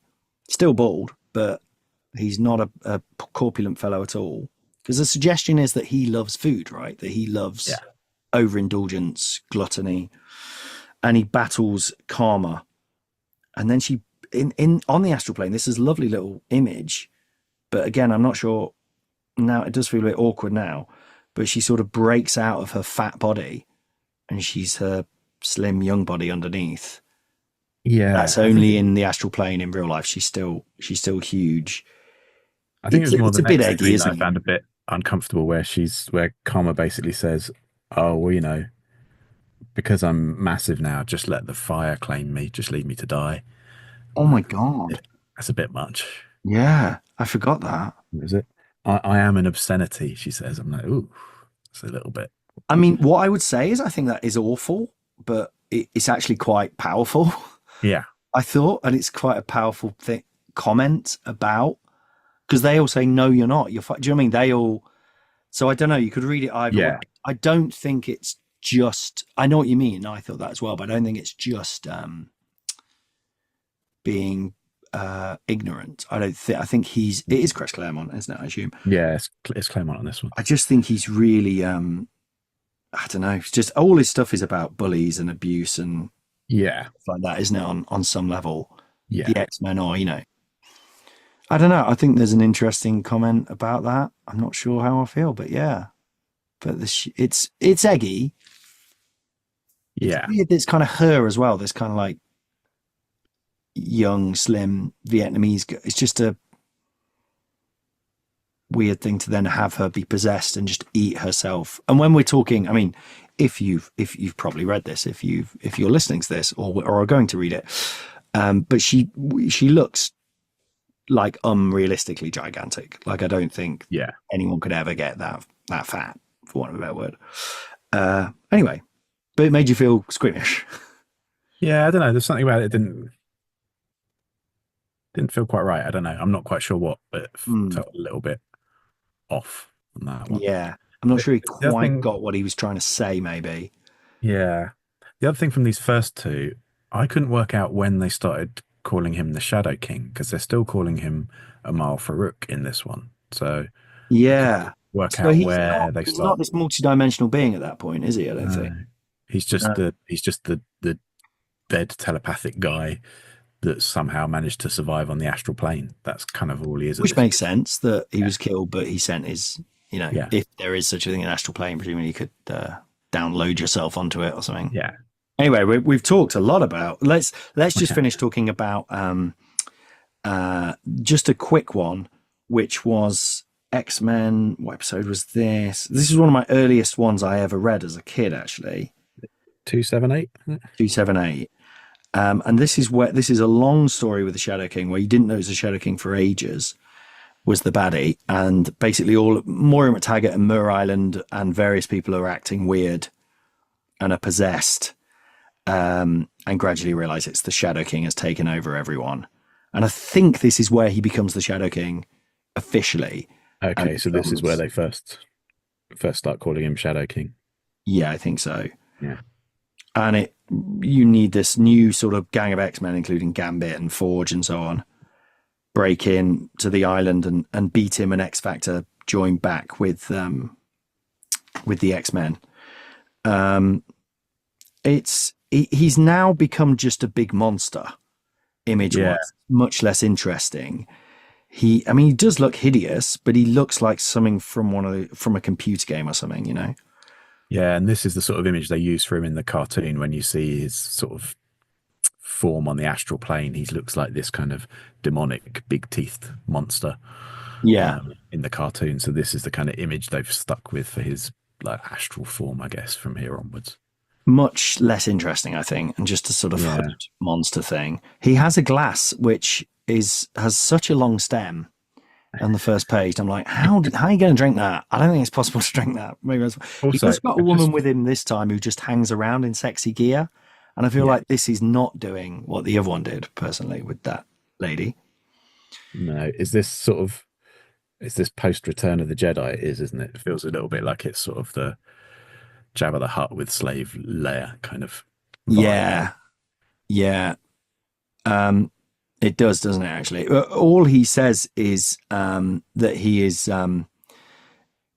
still bald, but he's not a corpulent fellow at all. Because the suggestion is that he loves food, right? That he loves overindulgence, gluttony, and he battles Karma. And then she on the astral plane, this is a lovely little image. But again, I'm not sure now. It does feel a bit awkward now, but she sort of breaks out of her fat body and she's her slim young body underneath. Yeah. That's only in the astral plane. In real life, she's still huge. I think it's more it's the a bit next eggy, scene isn't I it? found a bit uncomfortable where Karma basically says, oh, well, because I'm massive now, just let the fire claim me, just leave me to die. Oh my God. That's a bit much. Yeah, I forgot that. Is it? I am an obscenity, she says. I'm like, ooh. It's a little bit. I mean, what I would say is I think that is awful, but it's actually quite powerful. Yeah. I thought, and it's quite a powerful comment about, because they all say, no, you're not. Do you know what I mean? They all, so I don't know, you could read it either way. I don't think it's just, I know what you mean. I thought that as well, but I don't think it's just being ignorant. I think it is Chris Claremont, isn't it? I assume. Yeah, it's Claremont on this one. I just think he's really, I don't know, it's just all his stuff is about bullies and abuse and stuff like that, isn't it? On some level, the X-Men are, I don't know. I think there's an interesting comment about that. I'm not sure how I feel, but yeah. But it's eggy. Yeah, it's kind of her as well. This kind of like young, slim Vietnamese girl. It's just a weird thing to then have her be possessed and just eat herself. And when we're talking, I mean, if you've probably read this, if you're listening to this or are going to read it, but she looks like unrealistically gigantic. Like I don't think anyone could ever get that fat, for want of a better word. Anyway, but it made you feel squeamish. Yeah, I don't know. There's something about it that didn't feel quite right. I don't know. I'm not quite sure what, but it felt a little bit off on that one. Yeah, I'm not sure he quite got what he was trying to say, maybe. Yeah. The other thing from these first two, I couldn't work out when they started calling him the Shadow King, because they're still calling him Amal Farouk in this one. So yeah, work out where they start. He's not this multi-dimensional being at that point, is he? I don't think. He's just the dead telepathic guy that somehow managed to survive on the astral plane. That's kind of all he is. Which makes sense that he was killed, but he sent his, if there is such a thing, an astral plane, presumably you could download yourself onto it or something. Yeah. Anyway, we've talked a lot about. Let's just finish talking about just a quick one, which was X-Men. What episode was this? This is one of my earliest ones I ever read as a kid, actually. 278. 278. And this is a long story with the Shadow King where you didn't know it was the Shadow King for ages, was the baddie, and basically all Moira McTaggart and Mur Island and various people are acting weird and are possessed. And gradually realize it's the Shadow King has taken over everyone. And I think this is where he becomes the Shadow King officially. Okay, so this is where they first start calling him Shadow King. Yeah, I think so. Yeah. And you need this new sort of gang of X-Men, including Gambit and Forge and so on, break in to the island and beat him, and X-Factor join back with the X-Men. He's now become just a big monster image-wise, much less interesting. He does look hideous, but he looks like something from a computer game or something, Yeah, and this is the sort of image they use for him in the cartoon. When you see his sort of form on the astral plane, he looks like this kind of demonic, big-teethed monster. Yeah, in the cartoon. So this is the kind of image they've stuck with for his like astral form, I guess, from here onwards. Much less interesting, I think, and just a sort of hooded monster thing. He has a glass which has such a long stem. On the first page, I'm like, how are you going to drink that? I don't think it's possible to drink that. Maybe he's got a woman with him this time who just hangs around in sexy gear, and I feel like this is not doing what the other one did, personally, with that lady. No, is this post Return of the Jedi? Isn't it? It feels a little bit like it's sort of the Jabba the Hutt with slave Leia kind of vibe. Yeah. It does, doesn't it, actually? All he says is that he is...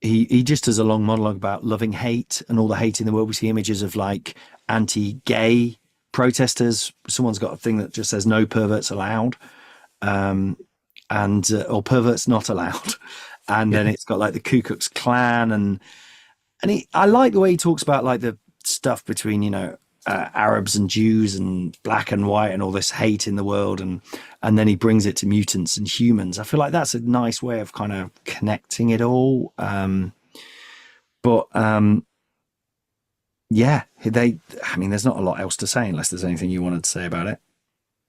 he just does a long monologue about loving hate and all the hate in the world. We see images of, like, anti-gay protesters. Someone's got a thing that just says no perverts allowed, or perverts not allowed. And then it's got, like, the Ku Klux Klan. And I like the way he talks about, like, the stuff between, Arabs and Jews and black and white and all this hate in the world, and then he brings it to mutants and humans. I feel like that's a nice way of kind of connecting it all. There's not a lot else to say unless there's anything you wanted to say about it.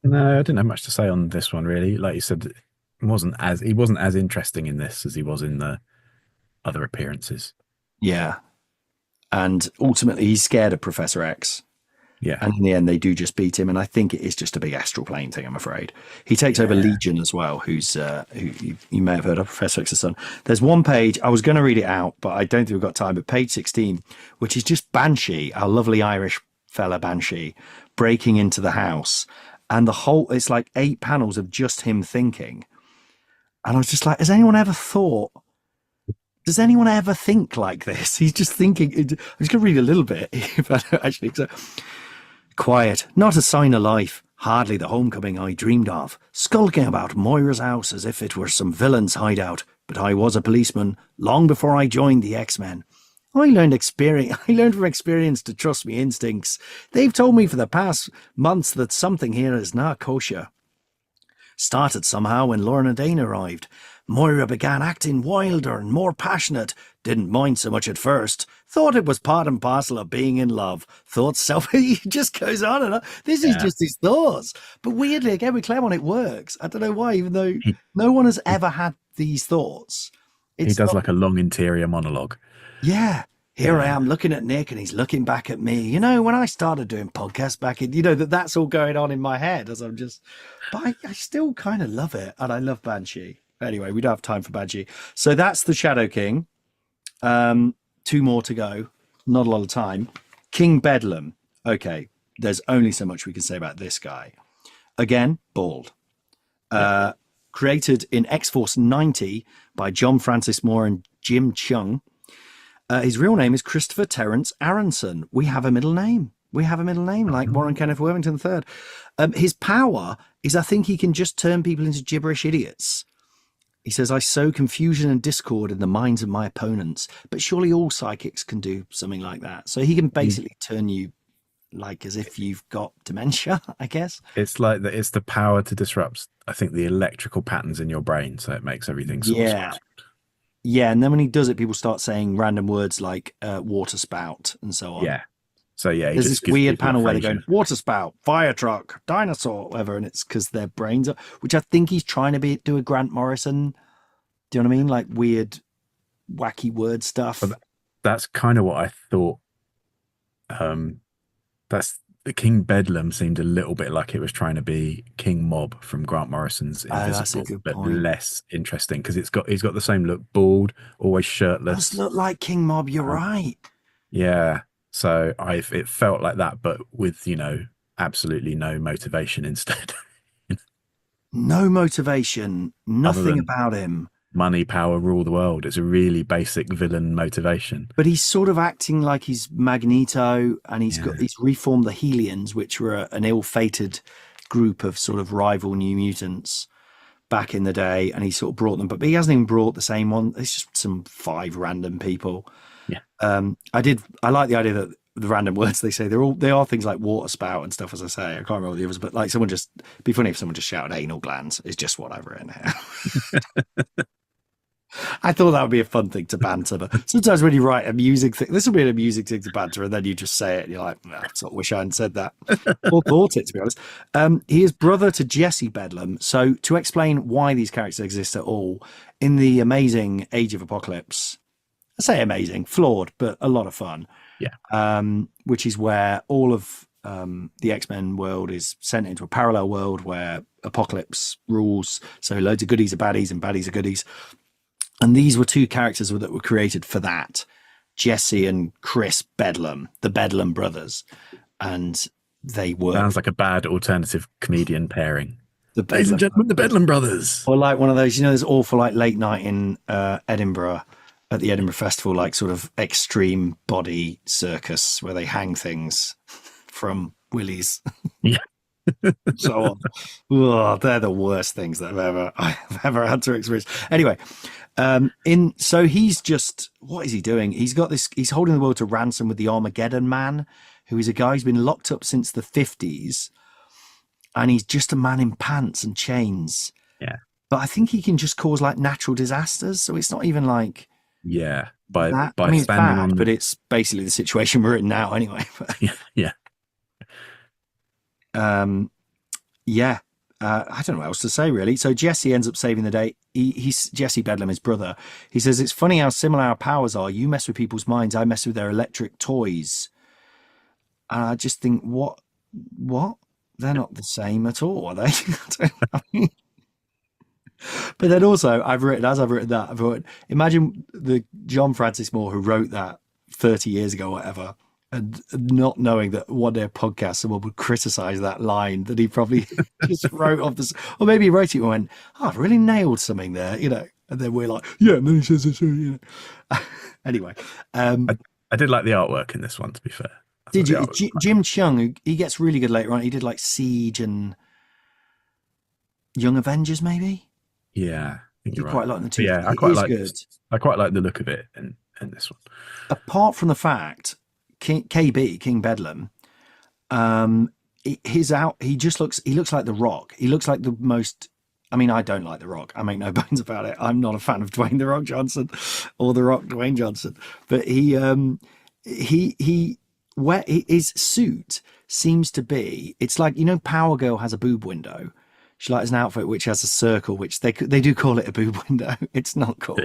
No, I didn't have much to say on this one, really. Like you said, he wasn't as interesting in this as he was in the other appearances. Yeah. And ultimately, he's scared of Professor X. Yeah. And in the end, they do just beat him. And I think it is just a big astral plane thing, I'm afraid. He takes over Legion as well, who you may have heard of, Professor X's son. There's one page, I was going to read it out, but I don't think we've got time, but page 16, which is just Banshee, our lovely Irish fella Banshee, breaking into the house. And it's like 8 panels of just him thinking. And I was just like, does anyone ever think like this? He's just thinking. I'm just going to read a little bit. If I don't actually. Quiet, not a sign of life. Hardly the homecoming I dreamed of. Skulking about Moira's house as if it were some villain's hideout. But I was a policeman long before I joined the X-Men. I learned from experience to trust me instincts. They've told me for the past months that something here is not kosher. Started somehow when Lorna Dane arrived. Moira began acting wilder and more passionate. Didn't mind so much at first. Thought it was part and parcel of being in love. He just goes on and on. This is just his thoughts. But weirdly, again, with Claremont, it works. I don't know why, even though no one has ever had these thoughts. He does like a long interior monologue. Yeah. Here I am looking at Nick and he's looking back at me. You know, when I started doing podcasts back in, that's all going on in my head as I'm just, but I still kind of love it. And I love Banshee. Anyway, we don't have time for Banshee. So that's the Shadow King. 2 more to go. Not a lot of time. King Bedlam. Okay. There's only so much we can say about this guy. Again, bald. Created in X-Force 90 by John Francis Moore and Jim Chung. His real name is Christopher Terrence Aronson. We have a middle name. Like Warren Kenneth Worthington III. His power is, I think he can just turn people into gibberish idiots. He says, I sow confusion and discord in the minds of my opponents, but surely all psychics can do something like that. So he can basically turn you like as if you've got dementia, I guess. It's like it's the power to disrupt, I think, the electrical patterns in your brain. So it makes everything sort of. Yeah, and then when he does it, people start saying random words like water spout and so on. Yeah. So yeah, there's this weird panel where they're going water spout, fire truck, dinosaur, whatever, and it's because their brains are, which I think he's trying to do a Grant Morrison. Do you know what I mean? Like weird, wacky word stuff. But that's kind of what I thought. That's the King Bedlam seemed a little bit like it was trying to be King Mob from Grant Morrison's Invisible, but less interesting because he's got the same look, bald, always shirtless. Does look like King Mob. You're right. Yeah. So it felt like that, but with, absolutely no motivation instead. No motivation, nothing about him. Money, power, rule the world. It's a really basic villain motivation. But he's sort of acting like he's Magneto, and he's reformed the Helians, which were an ill-fated group of sort of rival New Mutants back in the day, and he sort of brought them, but he hasn't even brought the same one. It's just some 5 random people. Yeah. I like the idea that the random words they say, they are things like water spout and stuff, as I say. I can't remember the others, but like it'd be funny if someone just shouted anal glands is just what I've written here. I thought that would be a fun thing to banter, but sometimes when you write a music thing, this will be a music thing to banter, and then you just say it and you're like, I sort of wish I hadn't said that or thought it, to be honest. He is brother to Jesse Bedlam. So to explain why these characters exist at all, in the amazing Age of Apocalypse, I say amazing, flawed, but a lot of fun. Yeah. Which is where all of the X-Men world is sent into a parallel world where Apocalypse rules. So loads of goodies are baddies and baddies are goodies. And these were 2 characters that were created for that. Jesse and Chris Bedlam, the Bedlam brothers. And they were... Sounds like a bad alternative comedian pairing. Ladies and gentlemen, the Bedlam brothers. Or like one of those, there's awful like late night in Edinburgh, at the Edinburgh Festival, like sort of extreme body circus where they hang things from willies. Yeah. So on. Oh, they're the worst things that I've ever had to experience. Anyway, so he's just, what is he doing? He's holding the world to ransom with the Armageddon Man, who is a guy who's been locked up since the 50s, and he's just a man in pants and chains. Yeah. But I think he can just cause like natural disasters, so it's not even like by it's standing bad, on, but it's basically the situation we're in now anyway. yeah. I don't know what else to say, really. So Jesse ends up saving the day. He's Jesse Bedlam, his brother. He says, it's funny how similar our powers are. You mess with people's minds, I mess with their electric toys. And I just think, what? They're not the same at all, are they? But then also, I've written that, imagine the John Francis Moore who wrote that 30 years ago, whatever, and not knowing that one day a podcast, someone would criticize that line that he probably just wrote off this, or maybe he wrote it and went, I've really nailed something there, you know, and then we're like, yeah, and then he says this, you know. Anyway. I did like the artwork in this one, to be fair. Did you? Jim Chung, he gets really good later on. He did like Siege and Young Avengers, maybe? Yeah, I think you're right. Quite a lot in the two. Yeah, I quite like the look of it in this one. Apart from the fact, King Bedlam, he looks like The Rock. He looks like the most. I mean, I don't like The Rock. I make no bones about it. I'm not a fan of Dwayne The Rock Johnson or The Rock Dwayne Johnson. But his suit seems to be. It's like, you know, Power Girl has a boob window. She likes an outfit which has a circle, which they do call it a boob window. It's not cool.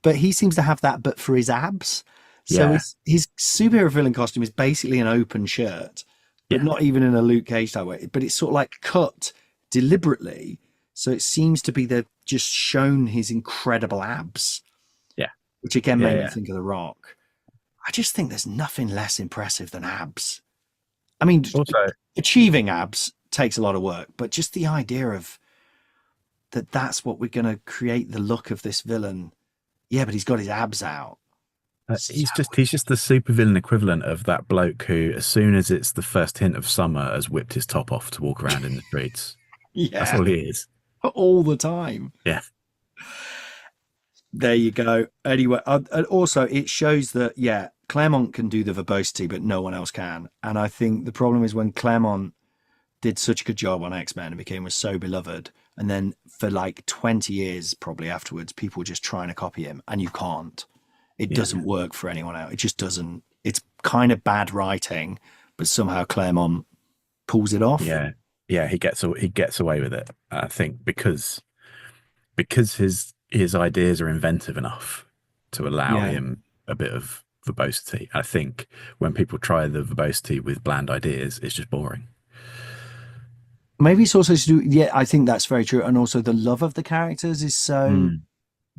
But he seems to have that, but for his abs. So his superhero villain costume is basically an open shirt, but not even in a Luke Cage type way. But it's sort of like cut deliberately. So it seems to be they've just shown his incredible abs. Yeah. Which again made me think of The Rock. I just think there's nothing less impressive than abs. I mean, also, achieving abs takes a lot of work, but just the idea of that's what we're going to create the look of this villain. Yeah, but he's got his abs out. He's just the supervillain equivalent of that bloke who, as soon as it's the first hint of summer, has whipped his top off to walk around in the streets. Yeah, that's all he is. All the time. Yeah. There you go. Anyway, and also it shows that Claremont can do the verbosity, but no one else can. And I think the problem is when Claremont did such a good job on X-Men and was so beloved, and then for like 20 years probably afterwards, people were just trying to copy him, and you can't. It doesn't work for anyone else. It just doesn't. It's kind of bad writing, but somehow Claremont pulls it off. Yeah, he gets away with it. I think because his ideas are inventive enough to allow him a bit of verbosity. I think when people try the verbosity with bland ideas, it's just boring. Maybe it's also to do. Yeah, I think that's very true. And also the love of the characters is so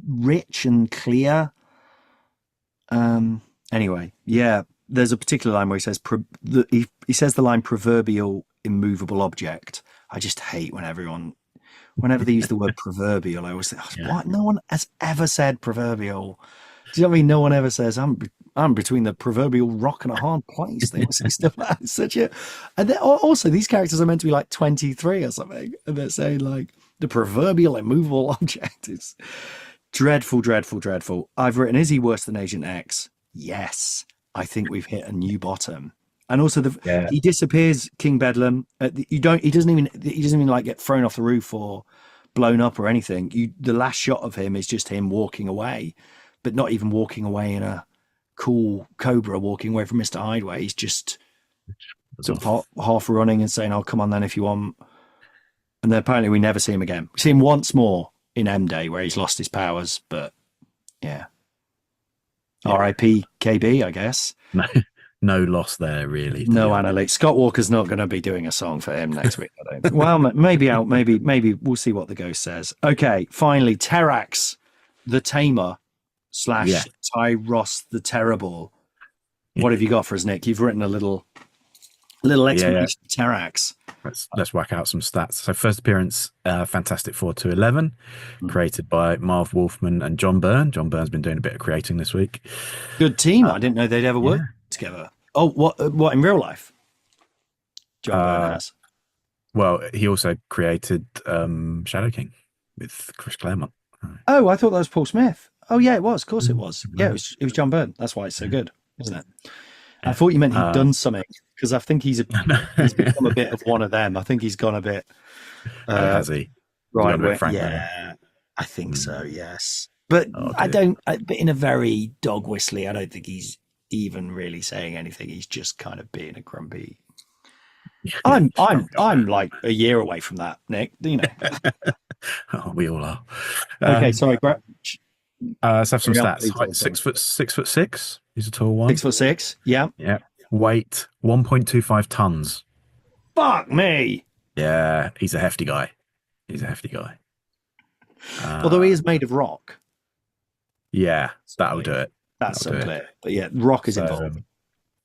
rich and clear. Anyway, there's a particular line where he says he says the line "proverbial immovable object." I just hate whenever they use the word proverbial. I always think, what? No one has ever said proverbial. Do you know what I mean? No one ever says I'm between the proverbial rock and a hard place. They always say stuff like that. It's such a, and also these characters are meant to be like 23 or something, and they're saying like the proverbial immovable object is dreadful, dreadful, dreadful. I've written, is he worse than Agent X? Yes, I think we've hit a new bottom. And also he disappears, King Bedlam. He doesn't even like get thrown off the roof or blown up or anything. The last shot of him is just him walking away, but not even walking away in a cool Cobra walking away from Mr. Hideaway. He's just sort of half running and saying, "Oh, come on then if you want." And then apparently we never see him again. We see him once more in M Day where he's lost his powers, but R.I.P. KB, I guess. No loss there, really. No analytics. Scott Walker's not going to be doing a song for him next week, I don't think. Well, maybe we'll see what the ghost says. Okay, finally, Terrax, the Tamer / Tyros the Terrible. What have you got for us, Nick? You've written a little explanation of Terrax. Let's whack out some stats. So first appearance, Fantastic Four 211, created by Marv Wolfman and John Byrne. John Byrne's been doing a bit of creating this week. Good team. I didn't know they'd ever work together. Oh, what in real life? John Byrne has. Well, he also created Shadow King with Chris Claremont. Oh, I thought that was Paul Smith. Oh, yeah, it was. Of course it was. Yeah, it was John Byrne. That's why it's so good, isn't it? I thought you meant he'd done something, because I think he's become a bit of one of them. I think he's gone a bit. Has he? Right. I think so, yes. But but in a very dog whistly, I don't think he's even really saying anything. He's just kind of being a grumpy I'm like a year away from that, Nick. You know. Oh, we all are. Okay, sorry, Brett. Let's have some Carry on, stats. please, Height, Wilson. 6'6". He's a tall one. 6'6". Yeah. Yeah. Weight 1.25 tons. Fuck me. Yeah, he's a hefty guy. Although he is made of rock. Yeah, that'll do it. That's That'll so do clear. But yeah, rock is So, involved.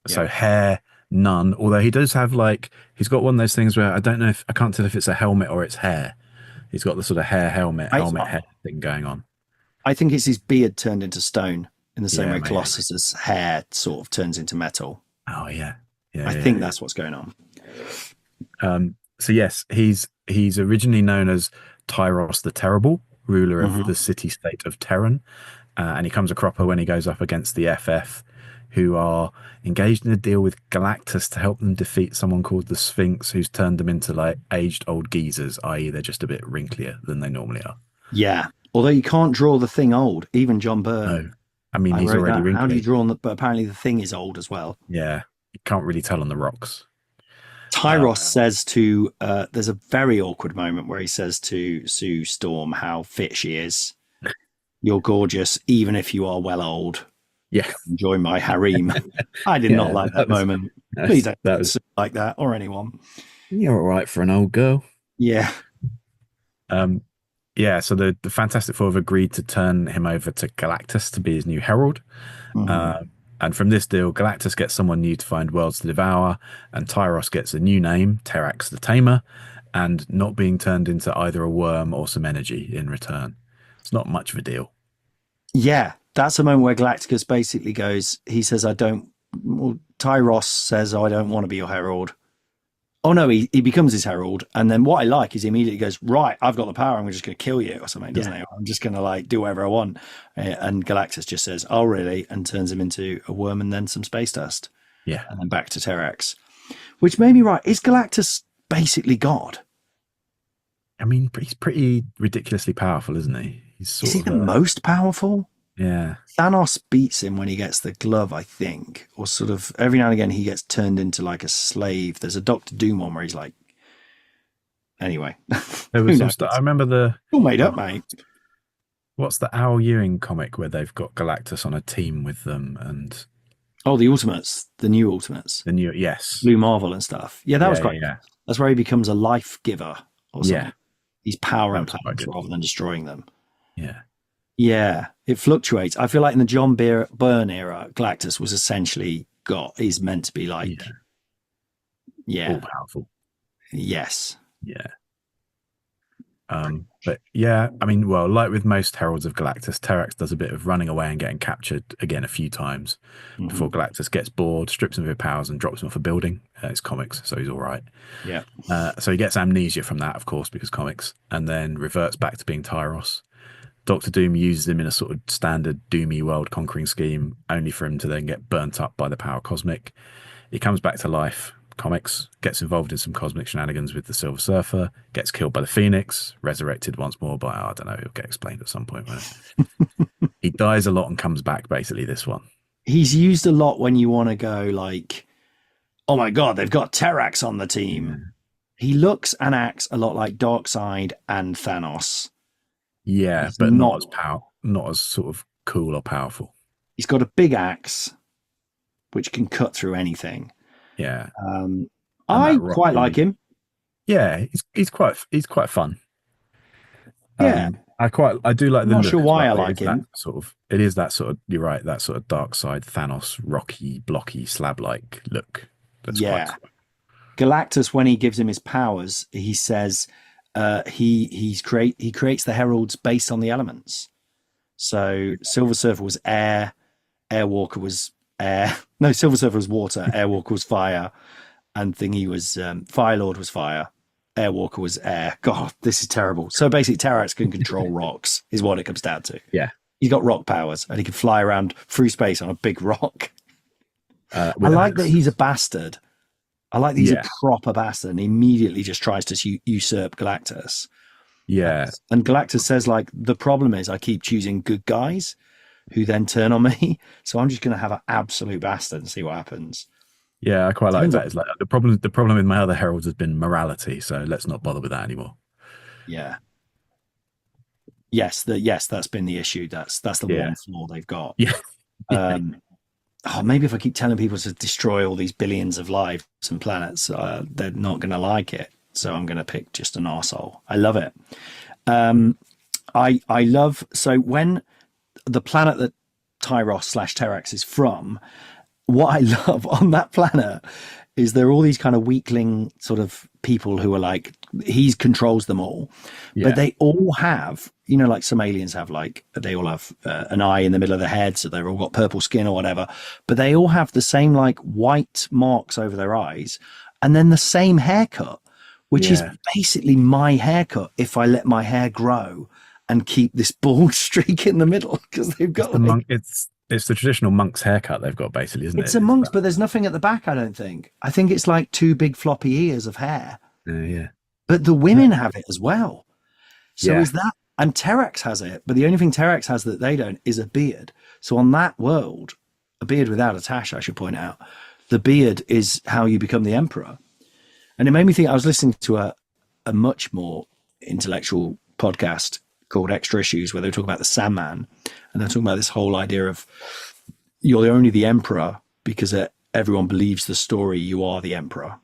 So hair, none. Although he does have he's got one of those things where I can't tell if it's a helmet or it's hair. He's got the sort of helmet hair thing going on. I think it's his beard turned into stone in the same way maybe. Colossus's hair sort of turns into metal. Oh yeah. I think that's what's going on. So yes, he's originally known as Tyros the Terrible, ruler of the city-state of Terran, and he comes a cropper when he goes up against the FF, who are engaged in a deal with Galactus to help them defeat someone called the Sphinx, who's turned them into aged old geezers, i.e. they're just a bit wrinklier than they normally are. Yeah, although you can't draw the thing old, even John Byrne. No, I mean he's already wrinkly. How do you draw on but apparently the thing is old as well. Yeah, you can't really tell on the rocks. Tyros says to, there's a very awkward moment where he says to Sue Storm how fit she is. You're gorgeous, even if you are well old. Yeah. Enjoy my harem. I did not like that moment. Please don't like that or anyone. You're all right for an old girl. Yeah. Yeah, so the Fantastic Four have agreed to turn him over to Galactus to be his new herald. And from this deal, Galactus gets someone new to find worlds to devour, and Tyros gets a new name, Terrax the Tamer, and not being turned into either a worm or some energy in return. It's not much of a deal. Yeah, that's a moment where Galactus basically goes, he says, Tyros says, I don't want to be your herald. Oh no, he becomes his herald, and then what I like is he immediately goes, right, I've got the power, I'm just going to kill you or something, doesn't he? I'm just going to do whatever I want. And Galactus just says, oh really? And turns him into a worm and then some space dust. Yeah. And then back to Terrax. Which made me right, is Galactus basically God? I mean, he's pretty ridiculously powerful, isn't he? Is he the most powerful? Yeah. Thanos beats him when he gets the glove, I think. Or sort of every now and again he gets turned into a slave. There's a Doctor Doom one where he's like, anyway. There was I remember all made up, mate. What's the Al Ewing comic where they've got Galactus on a team with them and the Ultimates, the new Ultimates. Yes. Blue Marvel and stuff. Yeah, that was great. Yeah. That's where he becomes a life giver or something. Yeah. He's powering planets rather than destroying them. Yeah. Yeah, it fluctuates. I feel like in the John Byrne era, Galactus was essentially is meant to be all powerful. Yes. Yeah. But yeah, I mean, well, like with most Heralds of Galactus, Terrax does a bit of running away and getting captured again a few times before Galactus gets bored, strips him of his powers and drops him off a building. It's comics, so he's all right. Yeah. So he gets amnesia from that, of course, because comics, and then reverts back to being Tyros. Dr. Doom uses him in a sort of standard doomy world conquering scheme, only for him to then get burnt up by the power cosmic. He comes back to life, comics, gets involved in some cosmic shenanigans with the Silver Surfer, gets killed by the Phoenix, resurrected once more by, I don't know, it'll get explained at some point. He dies a lot and comes back, basically, this one. He's used a lot when you want to go oh my God, they've got Terrax on the team. Yeah. He looks and acts a lot like Darkseid and Thanos. Yeah, but not as sort of cool or powerful. He's got a big axe, which can cut through anything. Yeah, I quite like him. Yeah, he's quite fun. Yeah, I do like. I'm not sure why I like him. It is that sort of. You're right. That sort of Darkseid, Thanos, rocky, blocky, slab-like look. That's quite cool. Galactus, when he gives him his powers, he says. He creates the heralds based on the elements. So Silver Surfer was air, Airwalker was air. No, Silver Surfer was water, Airwalker was fire, and Thingy was Firelord was fire, Airwalker was air. God, this is terrible. So basically, Terrax can control rocks, is what it comes down to. Yeah, he's got rock powers, and he can fly around through space on a big rock. I like that he's a bastard. I like that he's a proper bastard and he immediately just tries to usurp Galactus. Yeah. And Galactus says, the problem is I keep choosing good guys who then turn on me. So I'm just going to have an absolute bastard and see what happens. Yeah, I quite like Turns that. out- It's like the problem. The problem with my other heralds has been morality, so let's not bother with that anymore. Yeah. Yes, that's been the issue. That's the Yeah. one flaw they've got. Yeah. Maybe if I keep telling people to destroy all these billions of lives and planets, they're not going to like it. So I'm going to pick just an arsehole. I love it. I love, so when the planet that Tyros/Terrax is from, what I love on that planet is there are all these kind of weakling sort of people who are like, he controls them all, but they all have, you know, like some aliens have, like they all have an eye in the middle of the head, so they've all got purple skin or whatever, but they all have the same like white marks over their eyes, and then the same haircut, which is basically my haircut if I let my hair grow and keep this bald streak in the middle, because they've got it's the traditional monk's haircut they've got, basically, isn't it? It's a monk's, but there's nothing at the back, I don't think. I think it's like two big floppy ears of hair. Yeah. But the women have it as well. So is that, and Terrax has it, but the only thing Terrax has that they don't is a beard. So on that world, a beard without a tash, I should point out, the beard is how you become the emperor. And it made me think, I was listening to a much more intellectual podcast called Extra Issues, where they were talking about the Sandman, and they're talking about this whole idea of you're only the emperor because everyone believes the story you are the emperor.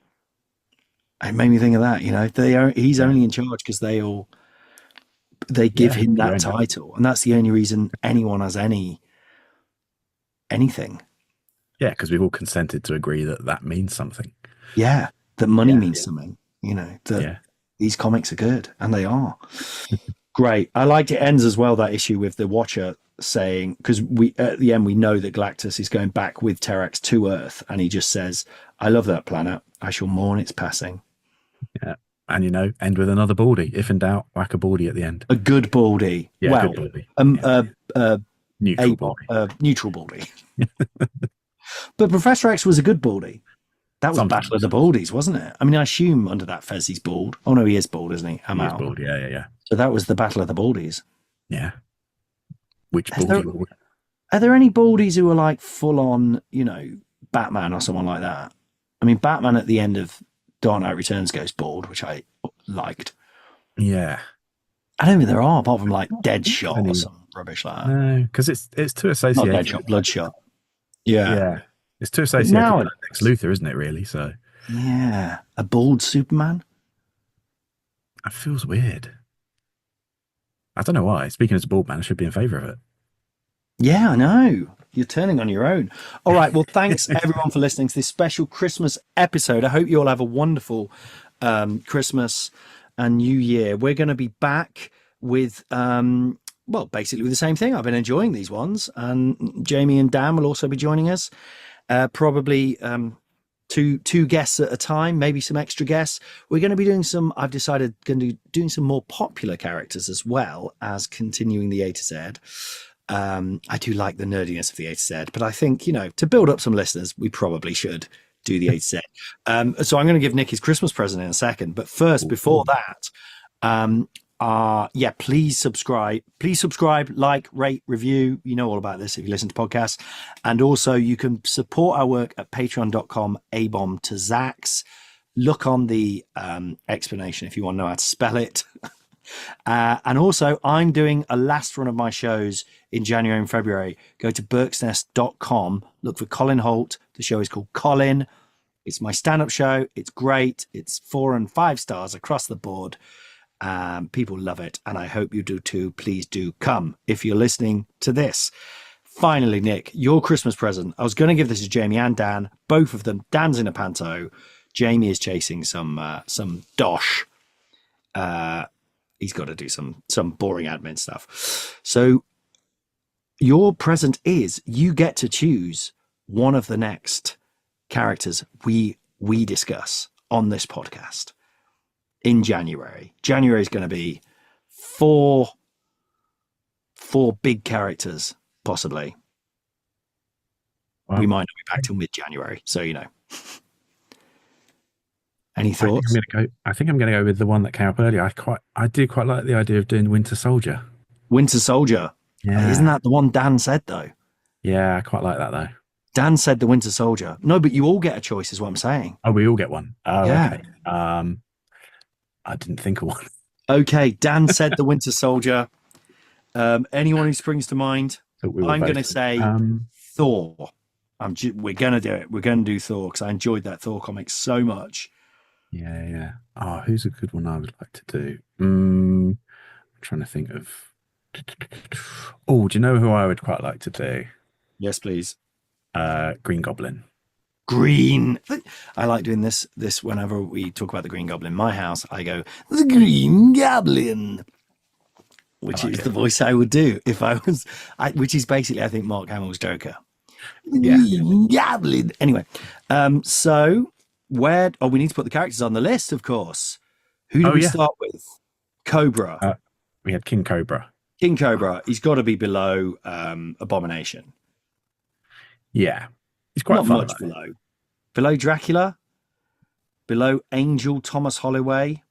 It made me think of that, you know, he's only in charge because they give him that title, and that's the only reason anyone has anything. Yeah, because we've all consented to agree that means something. Yeah, that money means something, you know, that these comics are good, and they are. Great. I liked it ends as well, that issue with the Watcher saying, because we at the end we know that Galactus is going back with Terrax to Earth, and he just says, I love that planet, I shall mourn its passing. Yeah. And, you know, end with another baldy. If in doubt, whack a baldy at the end. A good baldy. Yeah, well, good baldy. Neutral baldy. Neutral baldy. But Professor X was a good baldy. That was Sometimes. Battle of the Baldies, wasn't it? I mean, I assume under that fez he's bald. Oh no, he is bald, isn't he? He is bald. Yeah. So that was the Battle of the Baldies. Yeah. Which baldy? Are there any baldies who are like full on, you know, Batman or someone like that? I mean, Batman at the end of Dark Knight Returns goes bald, which I liked. Yeah. I don't think there are, apart from like Deadshot or some rubbish like that. No, because it's too associated. Not Deadshot, Bloodshot. Yeah. It's too associated with Lex Luthor, isn't it, really? So yeah. A bald Superman? That feels weird. I don't know why. Speaking as a bald man, I should be in favour of it. Yeah, I know. You're turning on your own. All right. Well, thanks everyone for listening to this special Christmas episode. I hope you all have a wonderful Christmas and New Year. We're going to be back with, basically with the same thing. I've been enjoying these ones, and Jamie and Dan will also be joining us. Probably two guests at a time, maybe some extra guests. We're going to be doing I've decided doing some more popular characters as well as continuing the A to Z. I do like the nerdiness of the A to Z, but I think, you know, to build up some listeners, we probably should do the A to Z. So I'm going to give Nick his Christmas present in a second, but first, before that, please subscribe, like, rate, review. You know all about this if you listen to podcasts. And also you can support our work at patreon.com, abombtozzzax. Look on the explanation if you want to know how to spell it. And also I'm doing a last run of my shows in January and February. Go to berksnest.com, look for Colin Holt. The show is called Colin. It's my stand-up show. It's great. It's 4 and 5 stars across the board. People love it, and I hope you do too. Please do come if you're listening to this. Finally, Nick, your Christmas present. I was going to give this to Jamie and Dan, both of them. Dan's in a panto. Jamie is chasing some dosh. He's got to do some boring admin stuff. So your present is you get to choose one of the next characters we discuss on this podcast. In January. January is going to be four big characters, possibly. Wow. We might not be back till mid-January, so you know. Any thoughts? I think I'm going to go with the one that came up earlier. I do quite like the idea of doing Winter Soldier. Winter Soldier. Yeah. Isn't that the one Dan said though? Yeah, I quite like that though. Dan said the Winter Soldier. No, but you all get a choice, is what I'm saying. Oh, we all get one. Oh, Yeah. okay. I didn't think of one. Okay, Dan said the Winter Soldier. Anyone who springs to mind? Thought we were I'm both- going to say Thor. We're going to do it. We're going to do Thor because I enjoyed that Thor comic so much. Yeah. Oh, who's a good one I would like to do? I'm trying to think of. Oh, do you know who I would quite like to do? Yes, please. Green Goblin. Green. I like doing this whenever we talk about the Green Goblin. In my house, I go, the Green Goblin, which is the voice I would do if I was, which is basically, I think, Mark Hamill's Joker. Yeah. Green Goblin. Anyway, so we need to put the characters on the list, of course. Who do we start with? Cobra. We had King Cobra. King Cobra. He's got to be below Abomination. Yeah. He's quite Not fun, much below. Below Dracula? Below Angel Thomas Holloway?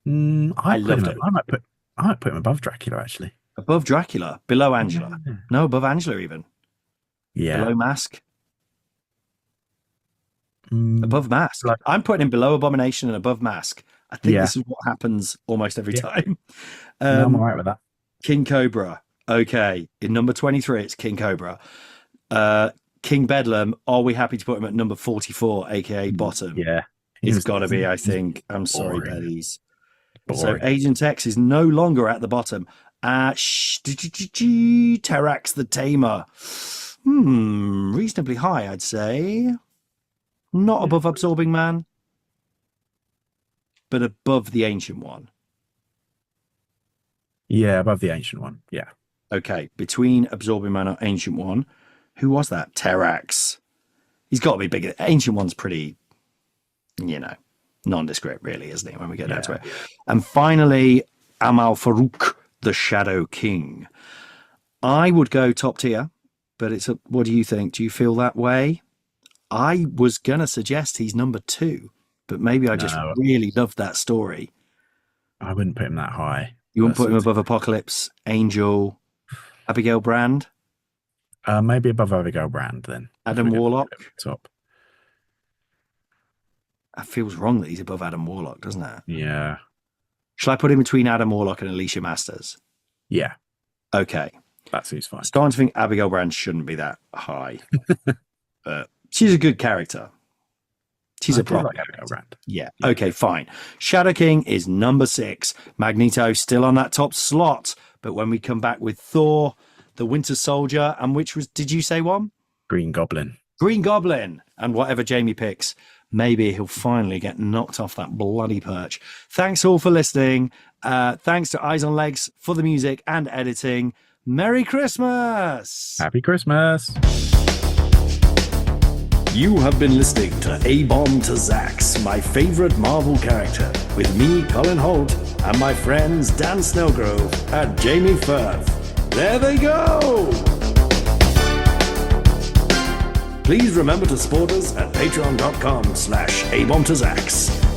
I loved it. I might put him above Dracula, actually. Above Dracula? Below Angela? Yeah. No, above Angela even. Yeah. Below Mask? Above Mask. Like- I'm putting him below Abomination and above Mask. I think Yeah. this is what happens almost every time. No, I'm all right with that. King Cobra. Okay. In number 23, it's King Cobra. King Bedlam, are we happy to put him at number 44, aka bottom? Yeah. It's got to be, I think. I'm sorry, boring. Beddies. So Boring. Agent X is no longer at the bottom. Terrax the Tamer. Reasonably high, I'd say. Not above Absorbing Man, but above the Ancient One. Yeah, above the Ancient One. Yeah. Okay, between Absorbing Man and Ancient One, who was that? Terrax. He's got to be bigger. Ancient One's pretty, nondescript, really, isn't he, when we get down to it? And finally, Amal Farouk, the Shadow King. I would go top tier, but what do you think? Do you feel that way? I was going to suggest he's number 2, but maybe I just really loved that story. I wouldn't put him that high. You wouldn't put him above Apocalypse, Angel, Abigail Brand? Maybe above Abigail Brand, then. Adam Warlock? Top. That feels wrong that he's above Adam Warlock, doesn't it? Yeah. Shall I put him between Adam Warlock and Alicia Masters? Yeah. Okay. That seems fine. Starting to think Abigail Brand shouldn't be that high. But she's a good character. She's a proper Abigail Brand. Yeah. Okay, fine. Shadow King is number 6. Magneto still on that top slot. But when we come back with Thor, the Winter Soldier, and which was, did you say one? Green Goblin. Green Goblin. And whatever Jamie picks, maybe he'll finally get knocked off that bloody perch. Thanks all for listening. Thanks to Eyes on Legs for the music and editing. Merry Christmas. Happy Christmas. You have been listening to abombtozzzax, my favorite Marvel character, with me, Colin Holt, and my friends Dan Snellgrove and Jamie Firth. There they go! Please remember to support us at patreon.com/abombtozzzax.